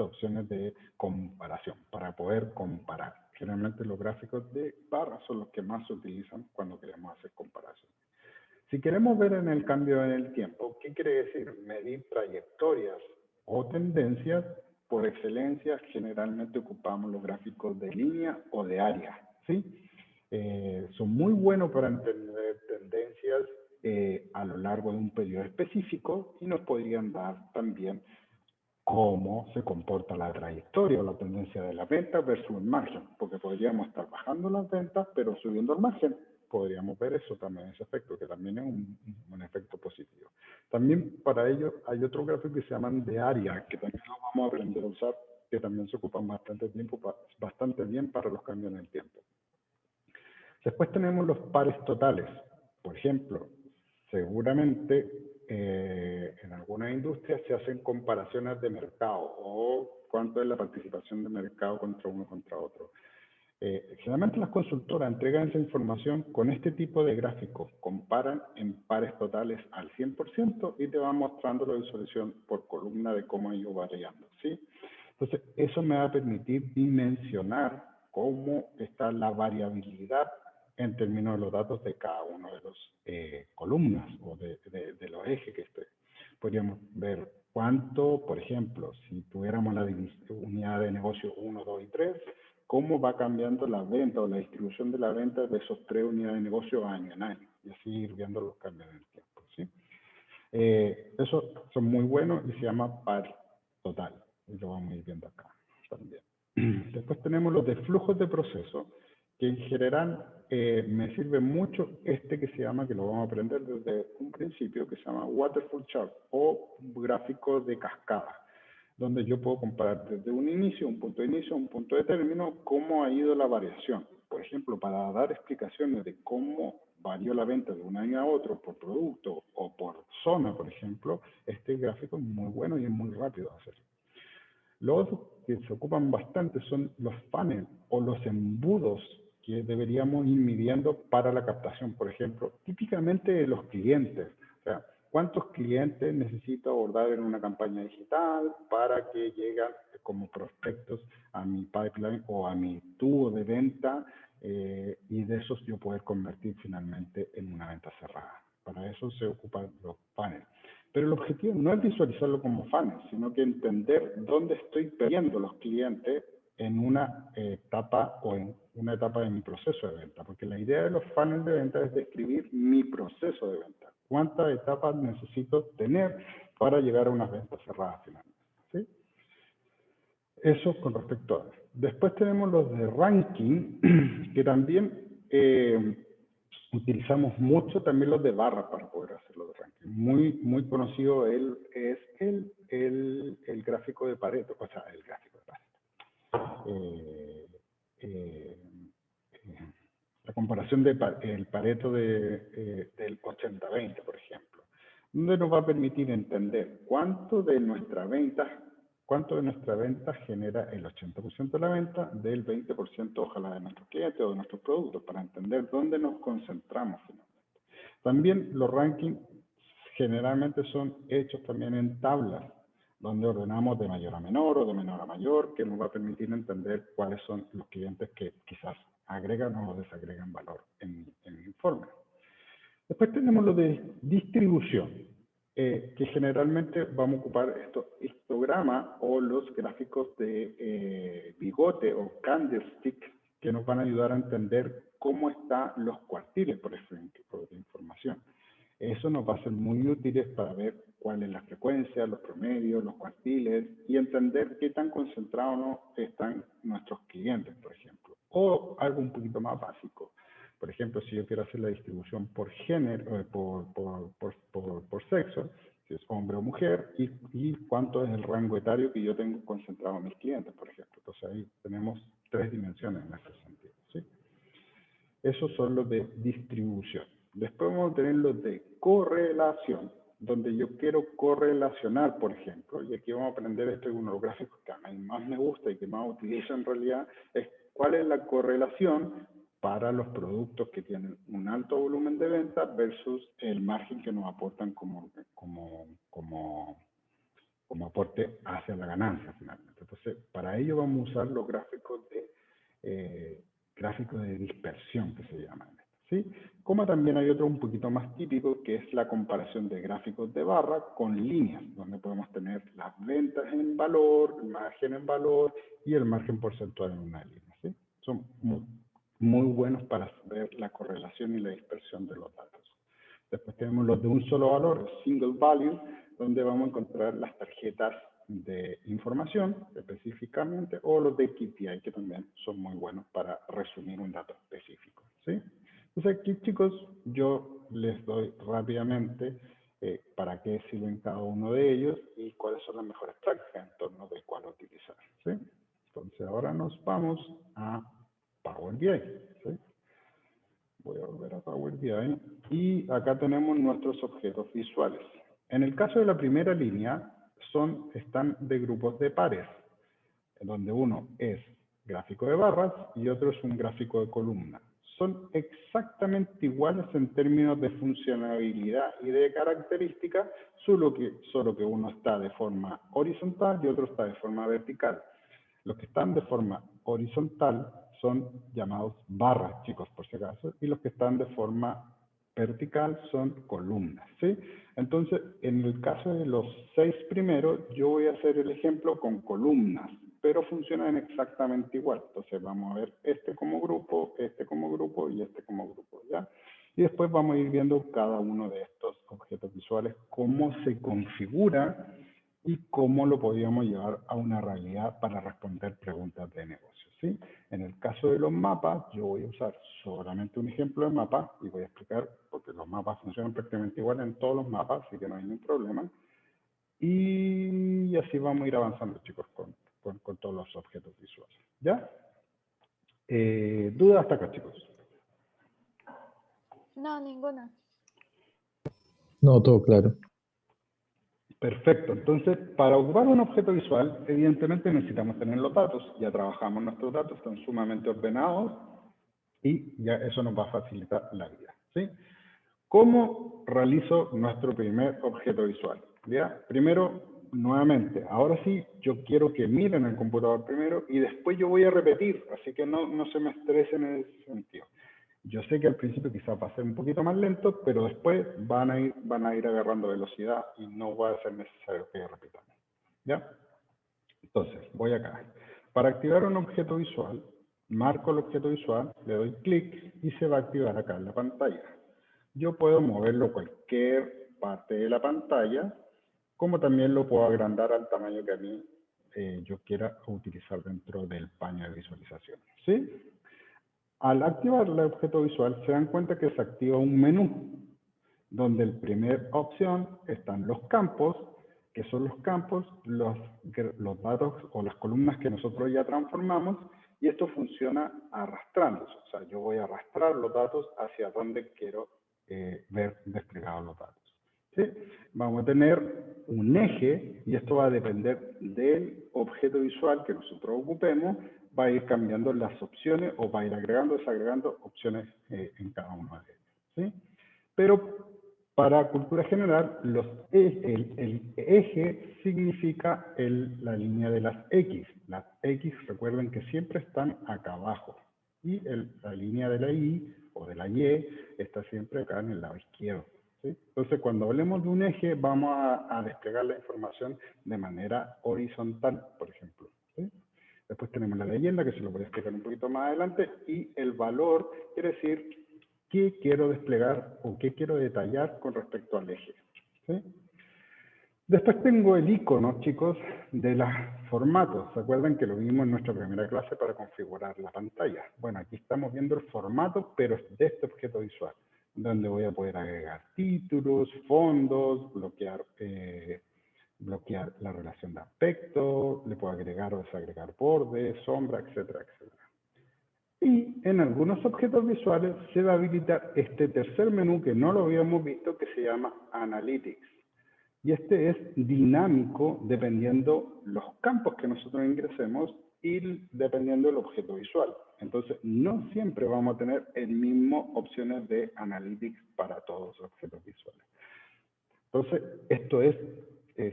opciones de comparación, para poder comparar. Generalmente los gráficos de barras son los que más se utilizan cuando queremos hacer comparación. Si queremos ver en el cambio en el tiempo, ¿qué quiere decir? Medir trayectorias o tendencias. Por excelencia, generalmente ocupamos los gráficos de línea o de área, ¿sí? Son muy buenos para entender tendencias a lo largo de un periodo específico y nos podrían dar también cómo se comporta la trayectoria o la tendencia de la venta versus el margen, porque podríamos estar bajando las ventas pero subiendo el margen. Podríamos ver eso también, ese efecto, que también es un efecto positivo. También para ello hay otro gráfico que se llaman de área, que también lo vamos a aprender a usar, que también se ocupan bastante bien para los cambios en el tiempo. Después tenemos los pares totales. Por ejemplo, seguramente en algunas industrias se hacen comparaciones de mercado o cuánto es la participación de mercado contra uno contra otro. Generalmente las consultoras entregan esa información con este tipo de gráficos, comparan en pares totales al 100% y te van mostrando la visualización por columna de cómo ello va variando, ¿sí? Entonces, eso me va a permitir dimensionar cómo está la variabilidad en términos de los datos de cada uno de los columnas o de los ejes que estoy. Podríamos ver cuánto, por ejemplo, si tuviéramos la unidad de negocio 1, 2 y 3, cómo va cambiando la venta o la distribución de la venta de esos 3 unidades de negocio año en año, y así ir viendo los cambios en el tiempo, ¿sí? Esos son muy buenos y se llama par total, y lo vamos a ir viendo acá también. Después tenemos los de flujos de proceso, que en general me sirve mucho que se llama, que lo vamos a aprender desde un principio, que se llama Waterfall Chart, o gráfico de cascada, donde yo puedo comparar desde un inicio, un punto de inicio, un punto de término, cómo ha ido la variación. Por ejemplo, para dar explicaciones de cómo varió la venta de un año a otro por producto o por zona, por ejemplo, este gráfico es muy bueno y es muy rápido de hacer. Los otros que se ocupan bastante son los funnels o los embudos que deberíamos ir midiendo para la captación. Por ejemplo, típicamente los clientes. O sea, ¿cuántos clientes necesito abordar en una campaña digital para que lleguen como prospectos a mi pipeline o a mi tubo de venta y de esos yo poder convertir finalmente en una venta cerrada? Para eso se ocupan los funnels. Pero el objetivo no es visualizarlo como funnel, sino que entender dónde estoy perdiendo los clientes en una etapa o en una etapa de mi proceso de venta. Porque la idea de los funnels de venta es describir mi proceso de venta. ¿Cuántas etapas necesito tener para llegar a unas ventas cerradas finalmente? ¿Sí? Eso con respecto a eso. Después tenemos los de ranking, que también utilizamos mucho también los de barra para poder hacerlo de ranking. Muy conocido es el gráfico de Pareto, o sea, el gráfico de Pareto. La comparación del Pareto del 80-20, por ejemplo. donde nos va a permitir entender cuánto de nuestra venta genera el 80% de la venta del 20% ojalá de nuestros clientes o de nuestros productos, para entender dónde nos concentramos finalmente. También los rankings generalmente son hechos también en tablas, donde ordenamos de mayor a menor o de menor a mayor, que nos va a permitir entender cuáles son los clientes que quizás agregan o desagregan valor en el informe. Después tenemos lo de distribución, que generalmente vamos a ocupar estos histogramas o los gráficos de bigote o candlestick, que nos van a ayudar a entender cómo están los cuartiles, por ejemplo, de información. Eso nos va a ser muy útil para ver cuál es la frecuencia, los promedios, los cuartiles, y entender qué tan concentrados no están nuestros clientes, por ejemplo. O algo un poquito más básico. Por ejemplo, si yo quiero hacer la distribución por género, por sexo, si es hombre o mujer, y cuánto es el rango etario que yo tengo concentrado en mis clientes, por ejemplo. Entonces ahí tenemos 3 dimensiones en ese sentido, ¿sí? Esos son los de distribución. Después vamos a tener los de correlación, donde yo quiero correlacionar, por ejemplo, y aquí vamos a aprender esto en uno de los gráficos que a mí más me gusta y que más utilizo en realidad, es cuál es la correlación para los productos que tienen un alto volumen de venta versus el margen que nos aportan como aporte hacia la ganancia finalmente. Entonces, para ello vamos a usar los gráficos de dispersión, que se llaman, ¿sí? Como también hay otro un poquito más típico, que es la comparación de gráficos de barra con líneas, donde podemos tener las ventas en valor, el margen en valor y el margen porcentual en una línea, ¿sí? Son muy buenos para ver la correlación y la dispersión de los datos. Después tenemos los de un solo valor, el single value, donde vamos a encontrar las tarjetas de información específicamente, o los de KPI, que también son muy buenos para resumir un dato específico, ¿sí? Entonces aquí, chicos, yo les doy rápidamente para qué sirven cada uno de ellos y cuáles son las mejores prácticas en torno de cuál utilizar, ¿sí? Entonces ahora nos vamos a Power BI, ¿sí? Voy a volver a Power BI y acá tenemos nuestros objetos visuales. En el caso de la primera línea, están de grupos de pares, donde uno es gráfico de barras y otro es un gráfico de columnas. Son exactamente iguales en términos de funcionalidad y de características, solo que uno está de forma horizontal y otro está de forma vertical. Los que están de forma horizontal son llamados barras, chicos, por si acaso, y los que están de forma vertical son columnas, ¿sí? Entonces, en el caso de los 6 primeros, yo voy a hacer el ejemplo con columnas, pero funcionan exactamente igual. Entonces, vamos a ver este como grupo y este como grupo, ¿ya? Y después vamos a ir viendo cada uno de estos objetos visuales, cómo se configura y cómo lo podríamos llevar a una realidad para responder preguntas de negocio, ¿sí? En el caso de los mapas, yo voy a usar solamente un ejemplo de mapa y voy a explicar, porque los mapas funcionan prácticamente igual en todos los mapas, así que no hay ningún problema. Y así vamos a ir avanzando, chicos, con todos los objetos visuales, ¿ya? ¿Dudas hasta acá, chicos? No, ninguna. No, todo claro. Perfecto. Entonces, para ocupar un objeto visual, evidentemente necesitamos tener los datos. Ya trabajamos nuestros datos, están sumamente ordenados y ya eso nos va a facilitar la vida, ¿sí? ¿Cómo realizo nuestro primer objeto visual? ¿Ya? Primero, nuevamente, ahora sí, yo quiero que miren el computador primero y después yo voy a repetir, así que no se me estresen en ese sentido. Yo sé que al principio quizás va a ser un poquito más lento, pero después van a ir agarrando velocidad y no va a ser necesario que repitamos, ¿ya? Entonces, voy acá. Para activar un objeto visual, marco el objeto visual, le doy clic y se va a activar acá en la pantalla. Yo puedo moverlo a cualquier parte de la pantalla, como también lo puedo agrandar al tamaño que a mí yo quiera utilizar dentro del paño de visualización, ¿sí? Al activar el objeto visual, se dan cuenta que se activa un menú, donde en primera opción están los campos, que son los campos, los datos o las columnas que nosotros ya transformamos, y esto funciona arrastrándose. O sea, yo voy a arrastrar los datos hacia donde quiero ver desplegados los datos. ¿sí? Vamos a tener un eje, y esto va a depender del objeto visual que nosotros ocupemos, va a ir cambiando las opciones o va a ir agregando o desagregando opciones en cada uno de ellos, ¿sí? Pero para cultura general, el eje significa la línea de las X. Las X, recuerden que siempre están acá abajo. Y la línea de la Y o de la Y está siempre acá en el lado izquierdo, ¿sí? Entonces, cuando hablemos de un eje, vamos a desplegar la información de manera horizontal, por ejemplo, ¿sí? Después tenemos la leyenda, que se lo voy a explicar un poquito más adelante, y el valor quiere decir qué quiero desplegar o qué quiero detallar con respecto al eje, ¿sí? Después tengo el icono, chicos, de los formatos. ¿Se acuerdan que lo vimos en nuestra primera clase para configurar la pantalla? Bueno, aquí estamos viendo el formato, pero de este objeto visual, donde voy a poder agregar títulos, fondos, bloquear la relación de aspecto, le puedo agregar o desagregar bordes, sombra, etcétera, etcétera. Y en algunos objetos visuales se va a habilitar este tercer menú que no lo habíamos visto, que se llama Analytics. Y este es dinámico dependiendo los campos que nosotros ingresemos y dependiendo del objeto visual. Entonces, no siempre vamos a tener el mismo opciones de Analytics para todos los objetos visuales. Entonces, esto es,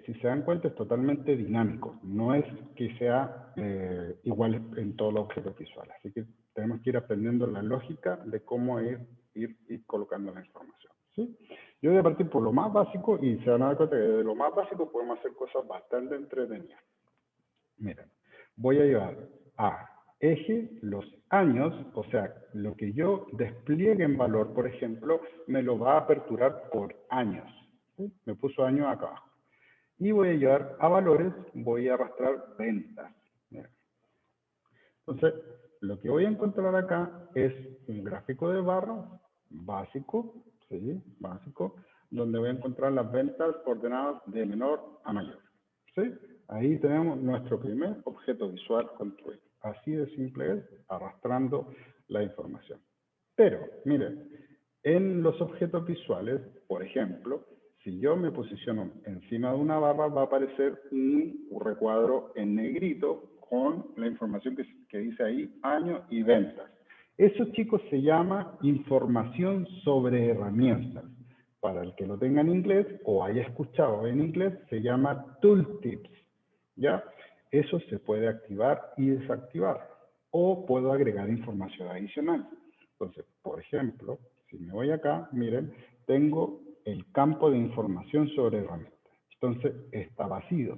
si se dan cuenta, es totalmente dinámico. No es que sea igual en todos los objetos visuales. Así que tenemos que ir aprendiendo la lógica de cómo ir colocando la información, ¿sí? Yo voy a partir por lo más básico y se van a dar cuenta que de lo más básico podemos hacer cosas bastante entretenidas. Miren, voy a llevar a eje los años, o sea, lo que yo despliegue en valor, por ejemplo, me lo va a aperturar por años, ¿sí? Me puso años acá abajo. Y voy a llevar a valores, voy a arrastrar ventas. Miren. Entonces, lo que voy a encontrar acá es un gráfico de barras básico, ¿sí? Básico, donde voy a encontrar las ventas ordenadas de menor a mayor, ¿sí? Ahí tenemos nuestro primer objeto visual construido. Así de simple es, arrastrando la información. Pero, miren, en los objetos visuales, por ejemplo, si yo me posiciono encima de una barra, va a aparecer un recuadro en negrito con la información que dice ahí, año y ventas. Eso, chicos, se llama información sobre herramientas. Para el que lo tenga en inglés o haya escuchado en inglés, se llama tooltips, ¿ya? Eso se puede activar y desactivar. O puedo agregar información adicional. Entonces, por ejemplo, si me voy acá, miren, tengo el campo de información sobre herramientas. Entonces, está vacío.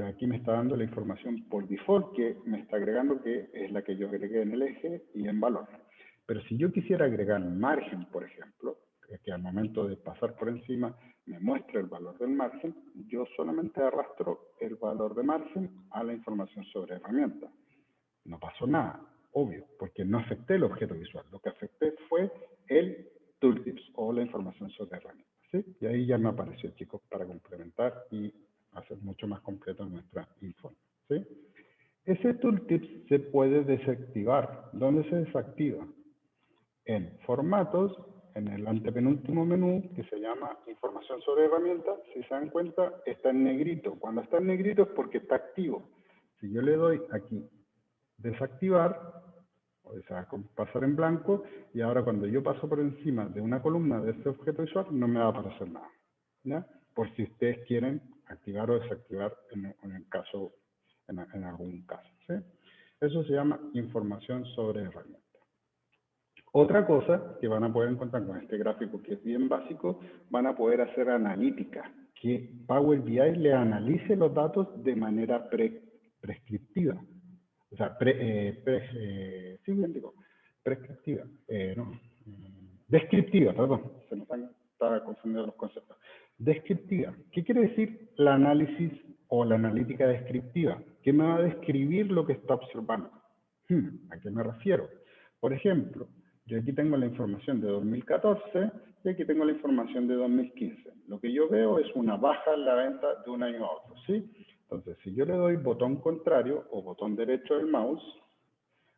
Aquí me está dando la información por default que me está agregando, que es la que yo agregué en el eje y en valor. Pero si yo quisiera agregar margen, por ejemplo, que al momento de pasar por encima me muestre el valor del margen, yo solamente arrastro el valor de margen a la información sobre herramientas. No pasó nada, obvio, porque no afecté el objeto visual. Lo que afecté fue el tooltips o la información sobre herramientas, ¿sí? Y ahí ya me apareció, chicos, para complementar y hacer mucho más completo nuestra info, ¿sí? Ese tooltips se puede desactivar. ¿Dónde se desactiva? En formatos, en el antepenúltimo menú, que se llama información sobre herramientas. Si se dan cuenta, está en negrito. Cuando está en negrito es porque está activo. Si yo le doy aquí desactivar, o sea, pasar en blanco, y ahora cuando yo paso por encima de una columna de este objeto visual, no me va a aparecer nada, ¿ya? Por si ustedes quieren activar o desactivar en algún caso, ¿sí? Eso se llama información sobre herramientas. Otra cosa que van a poder encontrar con este gráfico, que es bien básico, van a poder hacer analítica, que Power BI le analice los datos de manera prescriptiva. O sea, descriptiva, perdón, se me están confundiendo los conceptos. Descriptiva, ¿qué quiere decir el análisis o la analítica descriptiva? ¿Qué me va a describir lo que está observando? ¿A qué me refiero? Por ejemplo, yo aquí tengo la información de 2014 y aquí tengo la información de 2015. Lo que yo veo es una baja en la venta de un año a otro, ¿sí? Entonces, si yo le doy botón contrario o botón derecho del mouse,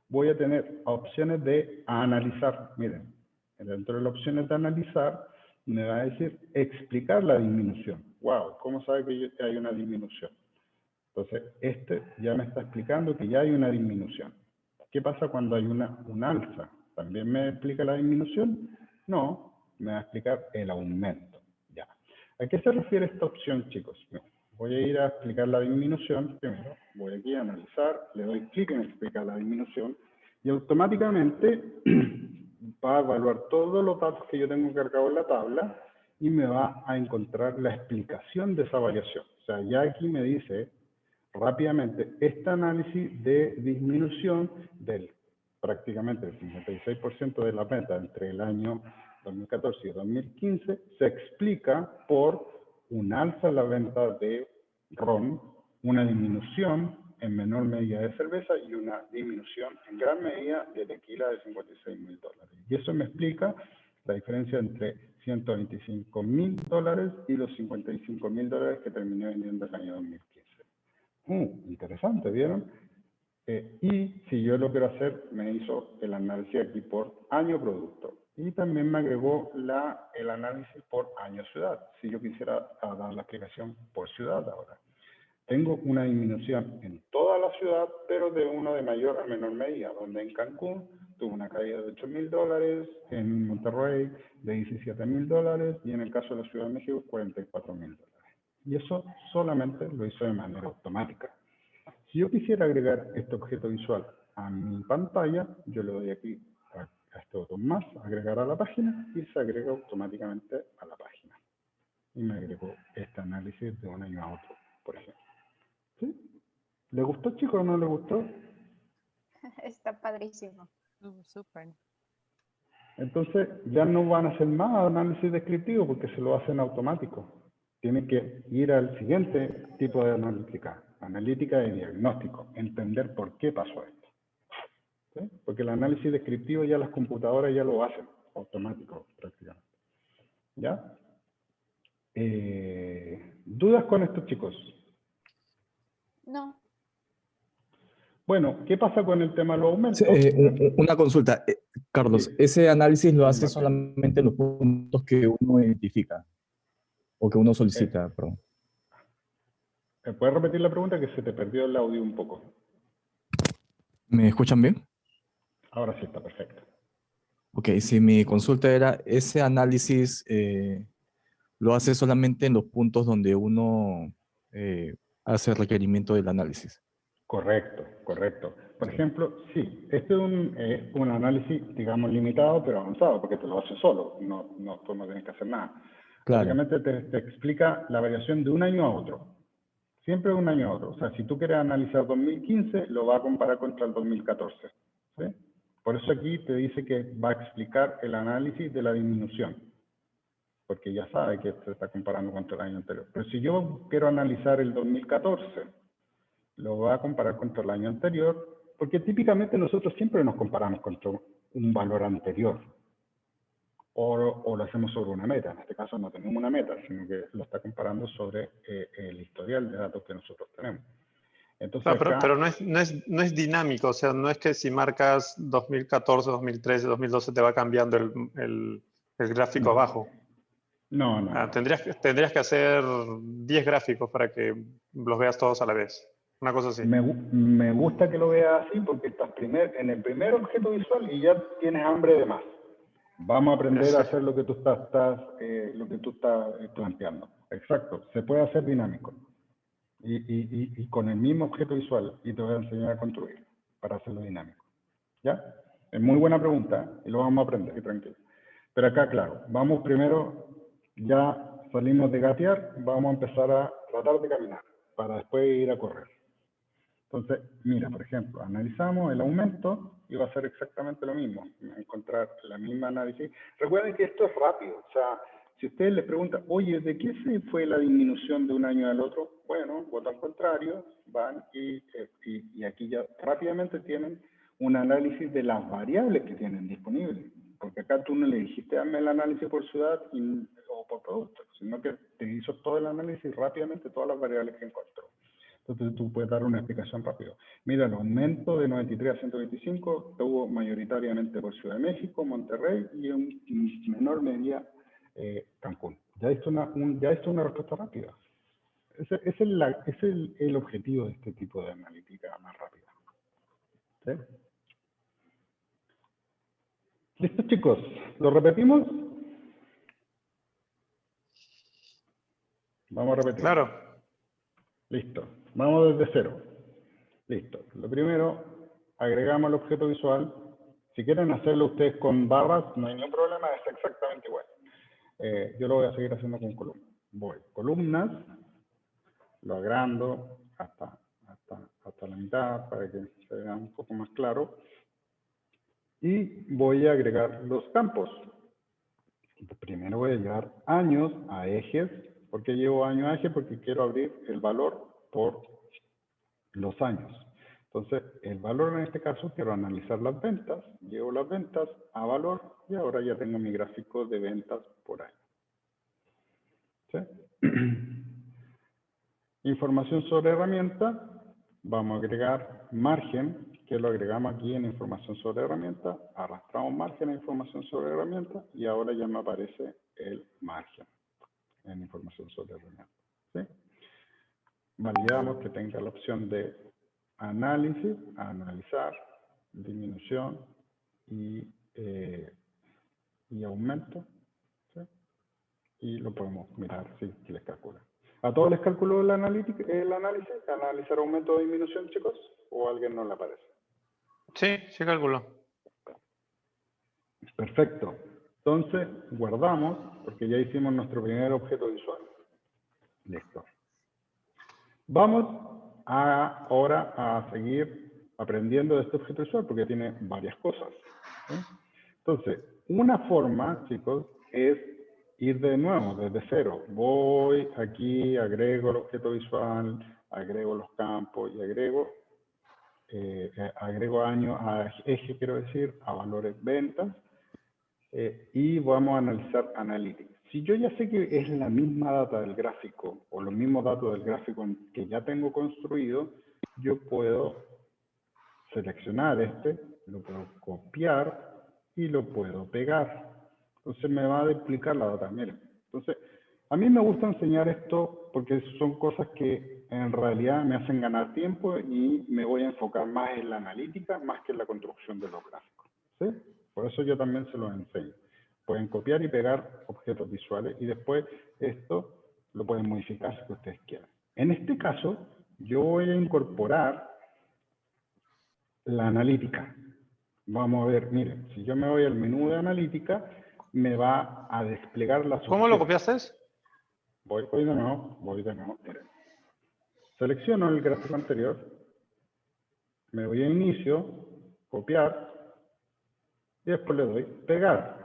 voy a tener opciones de analizar. Miren, dentro de las opciones de analizar, me va a decir explicar la disminución. ¡Wow! ¿Cómo sabe que hay una disminución? Entonces, este ya me está explicando que ya hay una disminución. ¿Qué pasa cuando hay un alza? ¿También me explica la disminución? No, me va a explicar el aumento. Ya. ¿A qué se refiere esta opción, chicos? Voy a ir a explicar la disminución primero. Voy aquí a analizar, le doy clic en explicar la disminución y automáticamente va a evaluar todos los datos que yo tengo cargados en la tabla y me va a encontrar la explicación de esa variación. O sea, ya aquí me dice rápidamente este análisis de disminución del prácticamente el 56% de la meta entre el año 2014 y 2015 se explica por un alza en la venta de ron, una disminución en menor medida de cerveza y una disminución en gran medida de tequila de $56.000. Y eso me explica la diferencia entre $125.000 y los $55.000 que terminé vendiendo el año 2015. Interesante, ¿vieron? Y si yo lo quiero hacer, me hizo el análisis aquí por año producto. Y también me agregó el análisis por año ciudad. Si yo quisiera dar la explicación por ciudad ahora. Tengo una disminución en toda la ciudad, pero de uno de mayor a menor medida, donde en Cancún tuve una caída de $8.000, en Monterrey de $17.000 y en el caso de la Ciudad de México $44.000. Y eso solamente lo hizo de manera automática. Si yo quisiera agregar este objeto visual a mi pantalla, yo le doy aquí a este botón más, agregar a la página, y se agrega automáticamente a la página. Y me agregó este análisis de un año a otro, por ejemplo. ¿Sí? ¿Le gustó, chicos, o no le gustó? Está padrísimo. Súper. Entonces, ya no van a hacer más análisis descriptivo porque se lo hacen automático. Tienen que ir al siguiente tipo de analítica de diagnóstico, entender por qué pasó esto. ¿Sí? Porque el análisis descriptivo ya las computadoras ya lo hacen, automático prácticamente. ¿Ya? ¿Dudas con esto, chicos? No. Bueno, ¿qué pasa con el tema de los aumentos? Una consulta, Carlos, Sí. ¿ese análisis lo hace Martín. solamente en los puntos que uno identifica o que uno solicita? Perdón. ¿Puedes repetir la pregunta? Que se te perdió el audio un poco. ¿Me escuchan bien? Ahora sí está perfecto. Ok, si mi consulta era, ¿ese análisis lo hace solamente en los puntos donde uno hace requerimiento del análisis? Correcto, correcto. Por ejemplo, sí, este es un análisis, digamos, limitado, pero avanzado, porque te lo hace solo, no tienes que hacer nada. Claro. Básicamente te explica la variación de un año a otro. Siempre de un año a otro. O sea, si tú quieres analizar 2015, lo va a comparar contra el 2014. ¿Sí? Por eso aquí te dice que va a explicar el análisis de la disminución, porque ya sabe que se está comparando contra el año anterior. Pero si yo quiero analizar el 2014, lo va a comparar contra el año anterior, porque típicamente nosotros siempre nos comparamos contra un valor anterior, o lo hacemos sobre una meta. En este caso no tenemos una meta, sino que lo está comparando sobre el historial de datos que nosotros tenemos. Entonces, Claro, pero no es dinámico, o sea, no es que si marcas 2014, 2013, 2012 te va cambiando el gráfico abajo. No. Tendrías que hacer 10 gráficos para que los veas todos a la vez. Una cosa así. Me gusta que lo veas así porque estás en el primer objeto visual y ya tienes hambre de más. Vamos a aprender a hacer lo que tú estás planteando. Exacto, se puede hacer dinámico. Y con el mismo objeto visual, y te voy a enseñar a construir para hacerlo dinámico. ¿Ya? Es muy buena pregunta y lo vamos a aprender, tranquilo. Pero acá, claro, vamos primero, ya salimos de gatear, vamos a empezar a tratar de caminar para después ir a correr. Entonces, mira, por ejemplo, analizamos el aumento y va a ser exactamente lo mismo, encontrar la misma análisis. Recuerden que esto es rápido, o sea, si ustedes les preguntan, oye, ¿de qué se fue la disminución de un año al otro? Bueno, botón contrario, van y aquí ya rápidamente tienen un análisis de las variables que tienen disponibles. Porque acá tú no le dijiste, hazme el análisis por ciudad o por producto, sino que te hizo todo el análisis rápidamente, todas las variables que encontró. Entonces tú puedes dar una explicación rápida. Mira, el aumento de 93 a 125 hubo mayoritariamente por Ciudad de México, Monterrey y en menor medida Cancún. Ya esto es una respuesta rápida. Ese es el objetivo de este tipo de analítica más rápida. ¿Sí? ¿Listo, chicos? ¿Lo repetimos? Vamos a repetir. Claro. Listo. Vamos desde cero. Listo. Lo primero, agregamos el objeto visual. Si quieren hacerlo ustedes con barras, no hay ningún problema, es exactamente igual. Yo lo voy a seguir haciendo con columnas. Voy, columnas, lo agrando hasta la mitad para que se vea un poco más claro. Y voy a agregar los campos. Primero voy a llevar años a ejes. ¿Por qué llevo año a eje? Porque quiero abrir el valor por los años. Entonces, el valor en este caso, quiero analizar las ventas. Llevo las ventas a valor y ahora ya tengo mi gráfico de ventas por año. ¿Sí? Información sobre herramienta. Vamos a agregar margen, que lo agregamos aquí en información sobre herramienta. Arrastramos margen a información sobre herramienta y ahora ya me aparece el margen en información sobre herramienta. ¿Sí? Validamos que tenga la opción de análisis, analizar, disminución y aumento. ¿Sí? Y lo podemos mirar si les calcula. ¿A todos les calculó el análisis? ¿Analizar aumento o disminución, chicos? ¿O a alguien no le aparece? Sí, sí calculó. Perfecto. Entonces, guardamos, porque ya hicimos nuestro primer objeto visual. Listo. Vamos ahora a seguir aprendiendo de este objeto visual, porque tiene varias cosas. ¿Sí? Entonces, una forma, chicos, es ir de nuevo, desde cero. Voy aquí, agrego el objeto visual, agrego los campos y agrego año a eje, quiero decir, a valores ventas, y vamos a analizar Analytics. Si yo ya sé que es la misma data del gráfico, o los mismos datos del gráfico que ya tengo construido, yo puedo seleccionar lo puedo copiar y lo puedo pegar. Entonces me va a duplicar la data. Miren, entonces, a mí me gusta enseñar esto porque son cosas que en realidad me hacen ganar tiempo y me voy a enfocar más en la analítica, más que en la construcción de los gráficos. ¿Sí? Por eso yo también se los enseño. Pueden copiar y pegar objetos visuales y después esto lo pueden modificar si ustedes quieran. En este caso, yo voy a incorporar la analítica. Vamos a ver, miren, si yo me voy al menú de analítica, me va a desplegar las opciones. ¿Cómo lo copiaste? Voy de nuevo, miren. Selecciono el gráfico anterior, me voy a inicio, copiar, y después le doy pegar.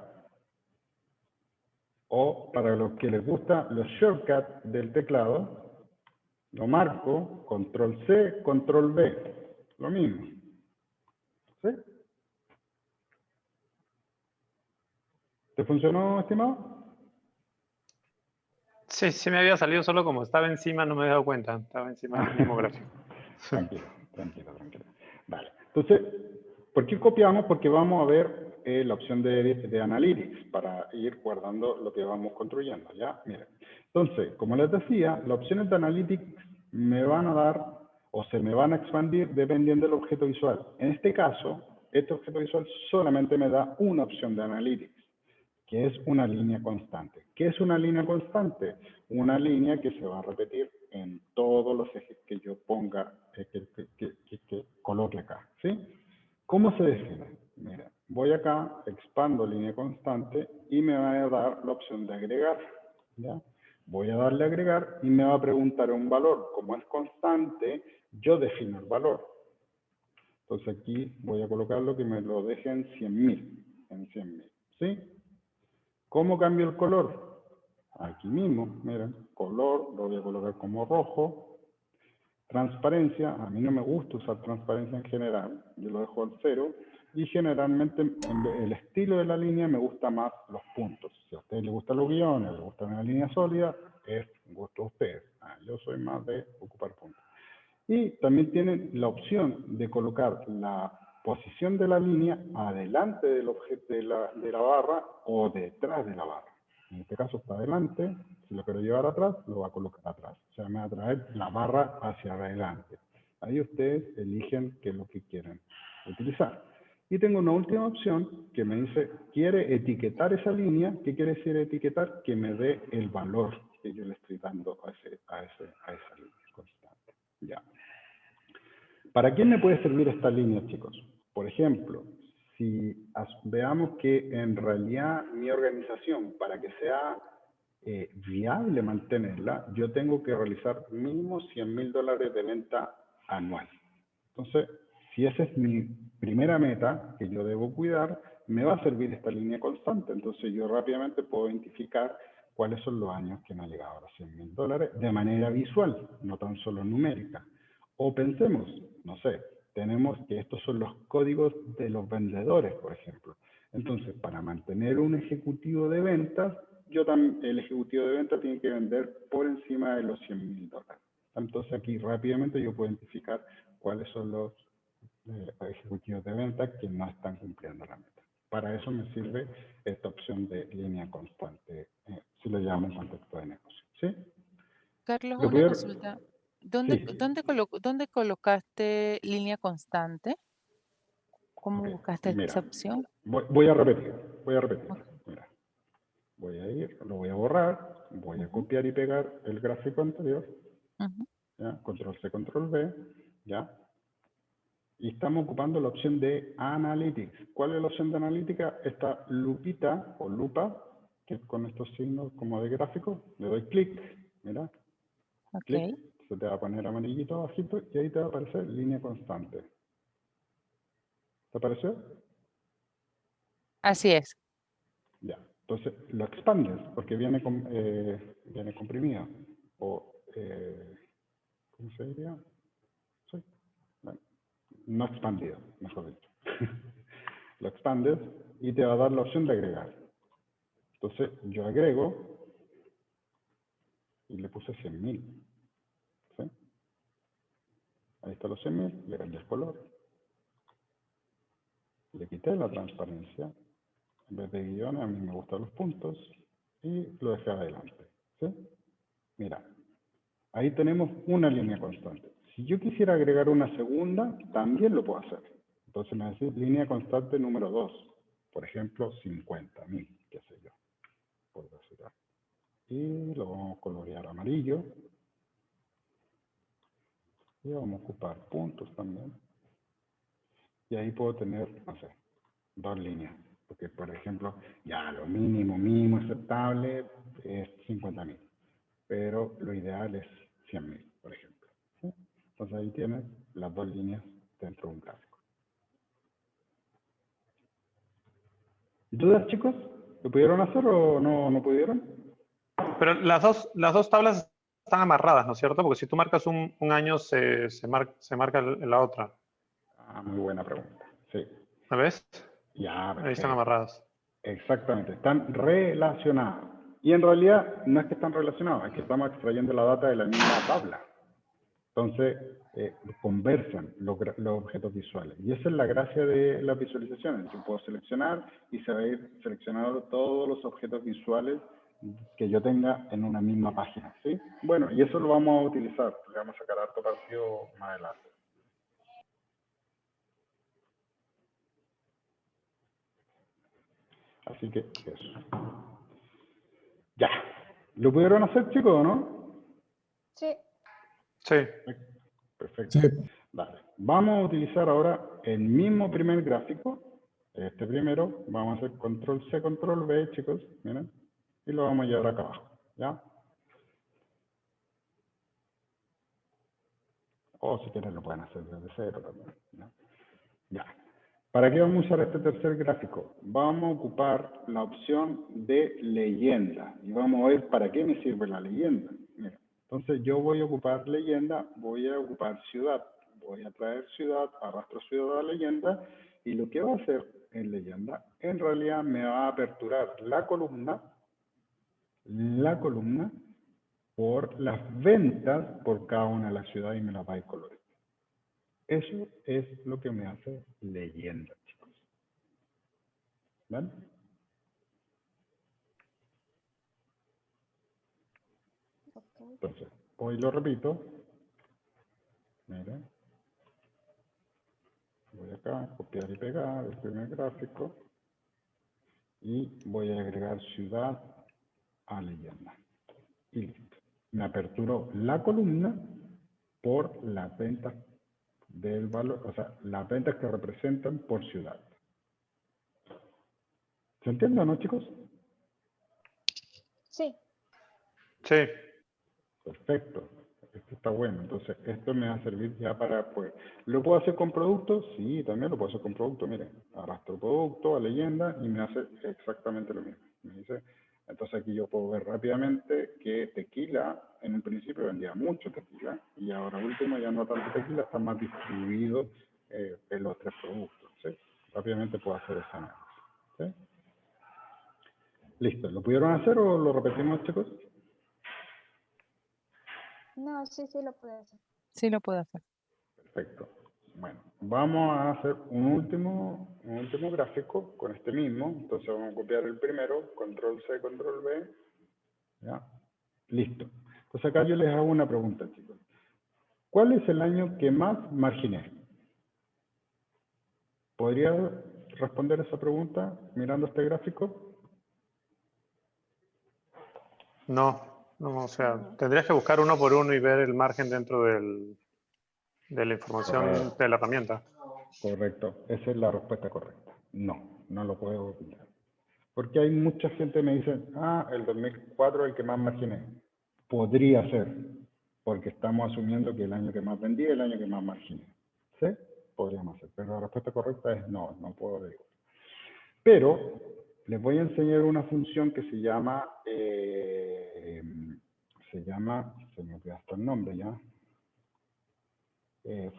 O para los que les gustan los shortcuts del teclado, lo marco, control C, control V, lo mismo. ¿Sí? ¿Te funcionó, estimado? Sí, sí me había salido solo como estaba encima, no me había dado cuenta. Estaba encima del mismo gráfico. Tranquilo. Vale. Entonces, ¿por qué copiamos? Porque vamos a ver la opción de Analytics para ir guardando lo que vamos construyendo, ¿ya? Miren. Entonces, como les decía, las opciones de Analytics me van a dar o se me van a expandir dependiendo del objeto visual. En este caso, este objeto visual solamente me da una opción de Analytics, que es una línea constante. ¿Qué es una línea constante? Una línea que se va a repetir en todos los ejes que yo ponga, que coloque acá, ¿sí? ¿Cómo se define? Mira, voy acá, expando línea constante y me va a dar la opción de agregar, ¿ya? Voy a darle a agregar y me va a preguntar un valor. Como es constante, yo defino el valor. Entonces aquí voy a colocarlo que me lo deje en 100.000, ¿sí? ¿Cómo cambio el color? Aquí mismo, miren, color, lo voy a colocar como rojo. Transparencia, a mí no me gusta usar transparencia en general, yo lo dejo al 0. Y generalmente el estilo de la línea me gusta más los puntos. Si a ustedes les gustan los guiones, les gusta una línea sólida, es gusto de ustedes. Yo soy más de ocupar puntos. Y también tienen la opción de colocar la posición de la línea adelante del objeto de la barra o detrás de la barra. En este caso está adelante, si lo quiero llevar atrás, lo va a colocar atrás. O sea, me va a traer la barra hacia adelante. Ahí ustedes eligen qué es lo que quieren utilizar. Y tengo una última opción que me dice, ¿quiere etiquetar esa línea? ¿Qué quiere decir etiquetar? Que me dé el valor que yo le estoy dando a esa línea constante. Ya. ¿Para quién me puede servir esta línea, chicos? Por ejemplo, si veamos que en realidad mi organización, para que sea viable mantenerla, yo tengo que realizar mínimo $100.000 de venta anual. Entonces, si esa es mi primera meta que yo debo cuidar, me va a servir esta línea constante. Entonces, yo rápidamente puedo identificar cuáles son los años que me ha llegado a los $100.000 de manera visual, no tan solo numérica. O pensemos, no sé, tenemos que estos son los códigos de los vendedores, por ejemplo. Entonces, para mantener un ejecutivo de ventas, el ejecutivo de ventas tiene que vender por encima de los $100.000. Entonces, aquí rápidamente yo puedo identificar cuáles son los ejecutivos de ventas que no están cumpliendo la meta. Para eso me sirve esta opción de línea constante, si lo llamamos en contexto de negocio. ¿Sí? Carlos, ¿Lo una pudieron? consulta. Sí. ¿Dónde colocaste línea constante? ¿Cómo Ok, buscaste mira, esa opción? voy a repetir. Ok. Mira, voy a ir, lo voy a borrar, voy a Ujú, copiar y pegar el gráfico anterior, ujú. ¿ya? Control C, Control V, ¿ya? Y estamos ocupando la opción de Analytics. ¿Cuál es la opción de Analítica? Esta lupita o lupa, que es con estos signos como de gráfico, le doy clic, mira, clic, Ok, se te va a poner amarillito abajito y ahí te va a aparecer línea constante. ¿Te apareció? así es. Ya. Entonces lo expandes porque viene comprimido. O, ¿cómo se diría? Sí. Bueno, no expandido, mejor dicho. Lo expandes y te va a dar la opción de agregar. Entonces yo agrego y le puse 100.000. ¿Sí? Ahí está los 100.000, le cambié el color, le quité la transparencia, en vez de guiones a mí me gustan los puntos y lo dejé adelante. ¿Sí? Mira, ahí tenemos una línea constante. Si yo quisiera agregar una segunda, también lo puedo hacer. Entonces me decís línea constante número 2, por ejemplo 50.000, qué sé yo, por decir algo. Y lo vamos a colorear amarillo. Y vamos a ocupar puntos también. Y ahí puedo tener, no sé, 2 líneas. Porque, por ejemplo, ya lo mínimo aceptable es 50.000. Pero lo ideal es 100.000, por ejemplo. ¿Sí? Entonces ahí tienes las 2 líneas dentro de un gráfico. ¿Dudas, chicos? ¿Lo pudieron hacer o no pudieron? Pero las dos tablas están amarradas, ¿no es cierto? Porque si tú marcas un año, se marca la otra. Ah, muy buena pregunta. Sí. ¿La ves? Ya, Ahí están perfecto. amarradas. Exactamente, están relacionadas. Y en realidad no es que están relacionadas, es que estamos extrayendo la data de la misma tabla. Entonces, conversan los objetos visuales. Y esa es la gracia de las visualizaciones. Yo puedo seleccionar y se va a ir seleccionando todos los objetos visuales que yo tenga en una misma página. ¿Sí? Bueno, y eso lo vamos a utilizar. Le vamos a sacar harto partido más adelante. Así que eso. Ya. ¿Lo pudieron hacer, chicos, o no? Sí. Sí. Perfecto. Sí. Vale. Vamos a utilizar ahora el mismo primer gráfico. Este primero, vamos a hacer control C, control V, chicos. Miren. Y lo vamos a llevar acá abajo. ¿Ya? O si quieren lo pueden hacer desde cero también. ¿Ya? Ya. ¿Para qué vamos a usar este tercer gráfico? Vamos a ocupar la opción de leyenda. Y vamos a ver para qué me sirve la leyenda. Mira. Entonces yo voy a ocupar leyenda, voy a ocupar ciudad. Voy a traer ciudad, arrastro ciudad a leyenda. Y lo que va a hacer en leyenda, en realidad me va a aperturar la columna por las ventas por cada una de las ciudades y me las va a ir colores. Eso es lo que me hace leyenda, chicos. ¿Vale? Entonces, hoy lo repito. Miren. Voy acá, copiar y pegar el primer gráfico. Y voy a agregar ciudad a leyenda. Y listo. Me aperturó la columna por las ventas del valor, o sea, las ventas que representan por ciudad. ¿Se entiende o no, chicos? Sí. Sí, Perfecto. Esto está bueno. Entonces, esto me va a servir ya para, pues, ¿lo puedo hacer con productos? Sí, también lo puedo hacer con productos. Miren, arrastro producto a leyenda y me hace exactamente lo mismo. Me dice, entonces aquí yo puedo ver rápidamente que tequila, en un principio vendía mucho tequila y ahora último ya no tanto tequila, está más distribuido en los 3 productos. ¿Sí? Rápidamente puedo hacer esa análisis. ¿Sí? Listo. ¿Lo pudieron hacer o lo repetimos, chicos? No, sí, sí lo puede hacer. Sí lo puedo hacer. Perfecto. Bueno, vamos a hacer un último gráfico con este mismo. Entonces vamos a copiar el primero, control C, control V. ¿Ya? Listo. Entonces acá yo les hago una pregunta, chicos. ¿Cuál es el año que más marginé? ¿Podría responder esa pregunta mirando este gráfico? no, o sea, tendrías que buscar uno por uno y ver el margen dentro de la información Correcto. de la herramienta. Correcto. Esa es la respuesta correcta. No, no lo puedo opinar. Porque hay mucha gente que me dice, el 2004 es el que más marginé. Podría ser, porque estamos asumiendo que el año que más vendí es el año que más marginé. ¿Sí? Podríamos hacer, pero la respuesta correcta es no, no puedo decir. Pero les voy a enseñar una función que se llama, se me olvidó hasta el nombre ya,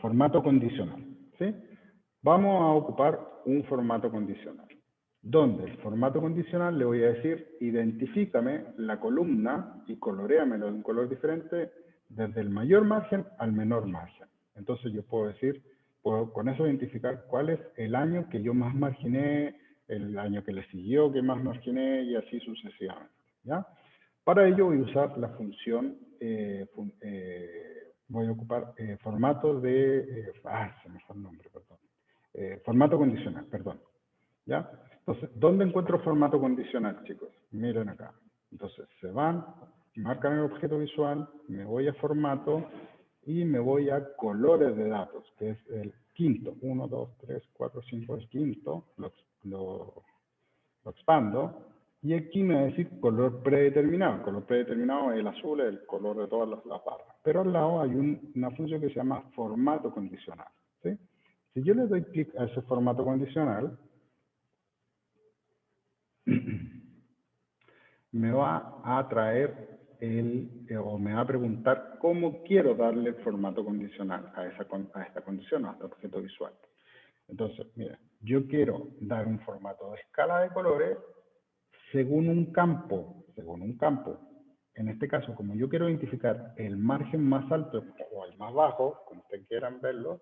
formato condicional. ¿Sí? Vamos a ocupar un formato condicional. Donde el formato condicional le voy a decir, identifícame la columna y coloréamelo de un color diferente desde el mayor margen al menor margen. Entonces yo puedo decir, puedo con eso identificar cuál es el año que yo más marginé, el año que le siguió que más marginé y así sucesivamente. ¿Ya? Para ello voy a usar la función, voy a ocupar formato de, se me fue el nombre, perdón. Formato condicional, perdón. ¿Ya? Entonces, ¿dónde encuentro formato condicional, chicos? Miren acá. Entonces, se van, marcan el objeto visual, me voy a formato y me voy a colores de datos, que es el quinto. 1, 2, 3, 4, 5, el quinto. Lo expando. Y aquí me va a decir color predeterminado. El color predeterminado es el azul, es el color de todas las barras. Pero al lado hay una función que se llama formato condicional. ¿Sí? Si yo le doy clic a ese formato condicional, me va a traer o me va a preguntar cómo quiero darle el formato condicional a esta condición, a este objeto visual. Entonces, mira, yo quiero dar un formato de escala de colores según un campo. En este caso, como yo quiero identificar el margen más alto o el más bajo, como ustedes quieran verlo,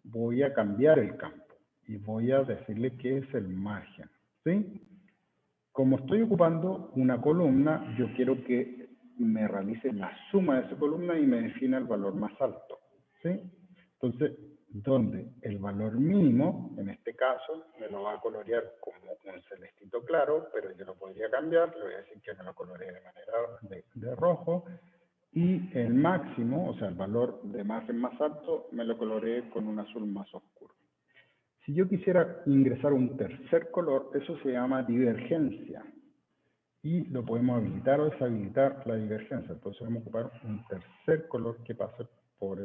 voy a cambiar el campo y voy a decirle qué es el margen, ¿sí? Como estoy ocupando una columna, yo quiero que me realice la suma de esa columna y me defina el valor más alto, ¿sí? Entonces, donde el valor mínimo, en este caso, me lo va a colorear como un celestito claro, pero yo lo podría cambiar, le voy a decir que me lo coloree de manera de rojo, y el máximo, o sea, el valor de margen más alto, me lo coloree con un azul más oscuro. Si yo quisiera ingresar un tercer color, eso se llama divergencia. Y lo podemos habilitar o deshabilitar la divergencia. Entonces vamos a ocupar un tercer color que pase por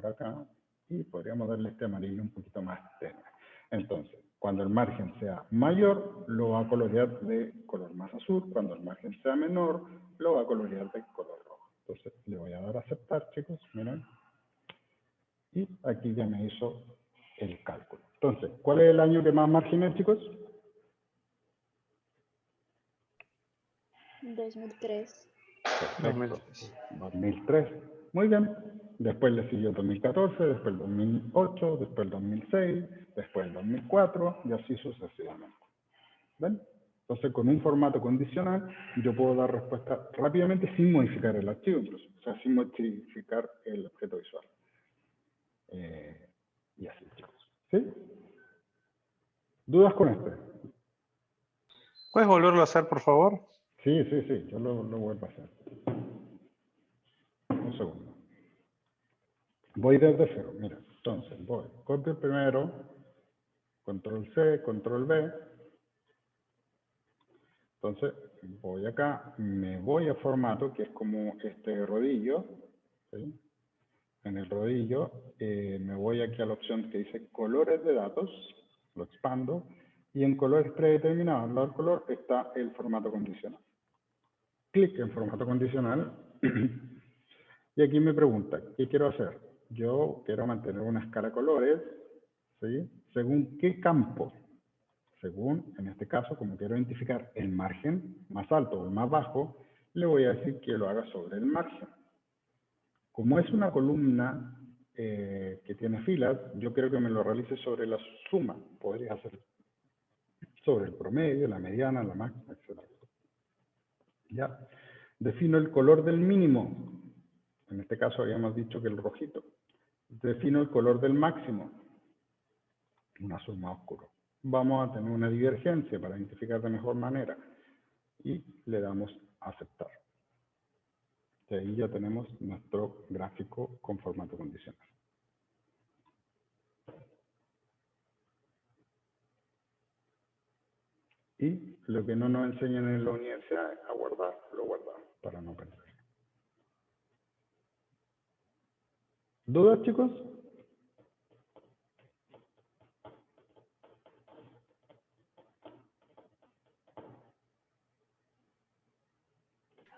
acá. Y podríamos darle este amarillo un poquito más tenue. Entonces, cuando el margen sea mayor, lo va a colorear de color más azul. Cuando el margen sea menor, lo va a colorear de color rojo. Entonces le voy a dar a aceptar, chicos. Miren. Y aquí ya me hizo el cálculo. Entonces, ¿cuál es el año que más marginé, chicos? 2003. Perfecto. 2003. Muy bien. Después le siguió 2014, después el 2008, después el 2006, después el 2004 y así sucesivamente. ¿Ven? Entonces, con un formato condicional, yo puedo dar respuesta rápidamente sin modificar el archivo, incluso, o sea, sin modificar el objeto visual. Y así, chicos. ¿Sí? ¿Dudas con este? ¿Puedes volverlo a hacer, por favor? Sí, sí, sí, yo lo vuelvo a hacer. Un segundo. Voy desde cero, mira. Entonces, voy, copio el primero, control C, control V. Entonces, voy acá, me voy a formato, que es como este rodillo, ¿sí? En el rodillo, me voy aquí a la opción que dice colores de datos, lo expando, y en colores predeterminados, al lado del color, está el formato condicional. Clic en formato condicional, y aquí me pregunta, ¿qué quiero hacer? Yo quiero mantener una escala de colores, ¿sí? ¿Según qué campo? Según, en este caso, como quiero identificar el margen más alto o el más bajo, le voy a decir que lo haga sobre el margen. Como es una columna que tiene filas, yo quiero que me lo realice sobre la suma. Podría hacer sobre el promedio, la mediana, la máxima, etc. ¿Ya? Defino el color del mínimo. En este caso habíamos dicho que el rojito. Defino el color del máximo. Un azul más oscuro. Vamos a tener una divergencia para identificar de mejor manera. Y le damos a aceptar. Y ahí ya tenemos nuestro gráfico con formato condicional. Y lo que no nos enseñan en la universidad es a guardar, lo guardamos para no perder. ¿Dudas, chicos?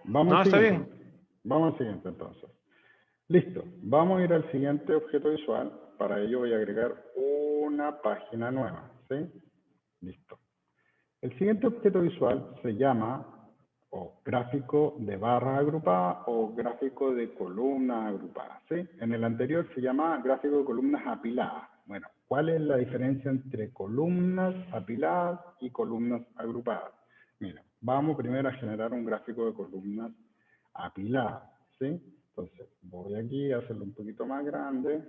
Vamos No, al está siguiente. bien. Vamos al siguiente entonces. Listo. Vamos a ir al siguiente objeto visual. Para ello voy a agregar una página nueva. ¿Sí? Listo. El siguiente objeto visual se llama o gráfico de barras agrupadas o gráfico de columnas agrupadas. ¿Sí? En el anterior se llama gráfico de columnas apiladas. Bueno, ¿cuál es la diferencia entre columnas apiladas y columnas agrupadas? Mira, vamos primero a generar un gráfico de columnas apiladas. ¿Sí? Entonces, voy aquí a hacerlo un poquito más grande,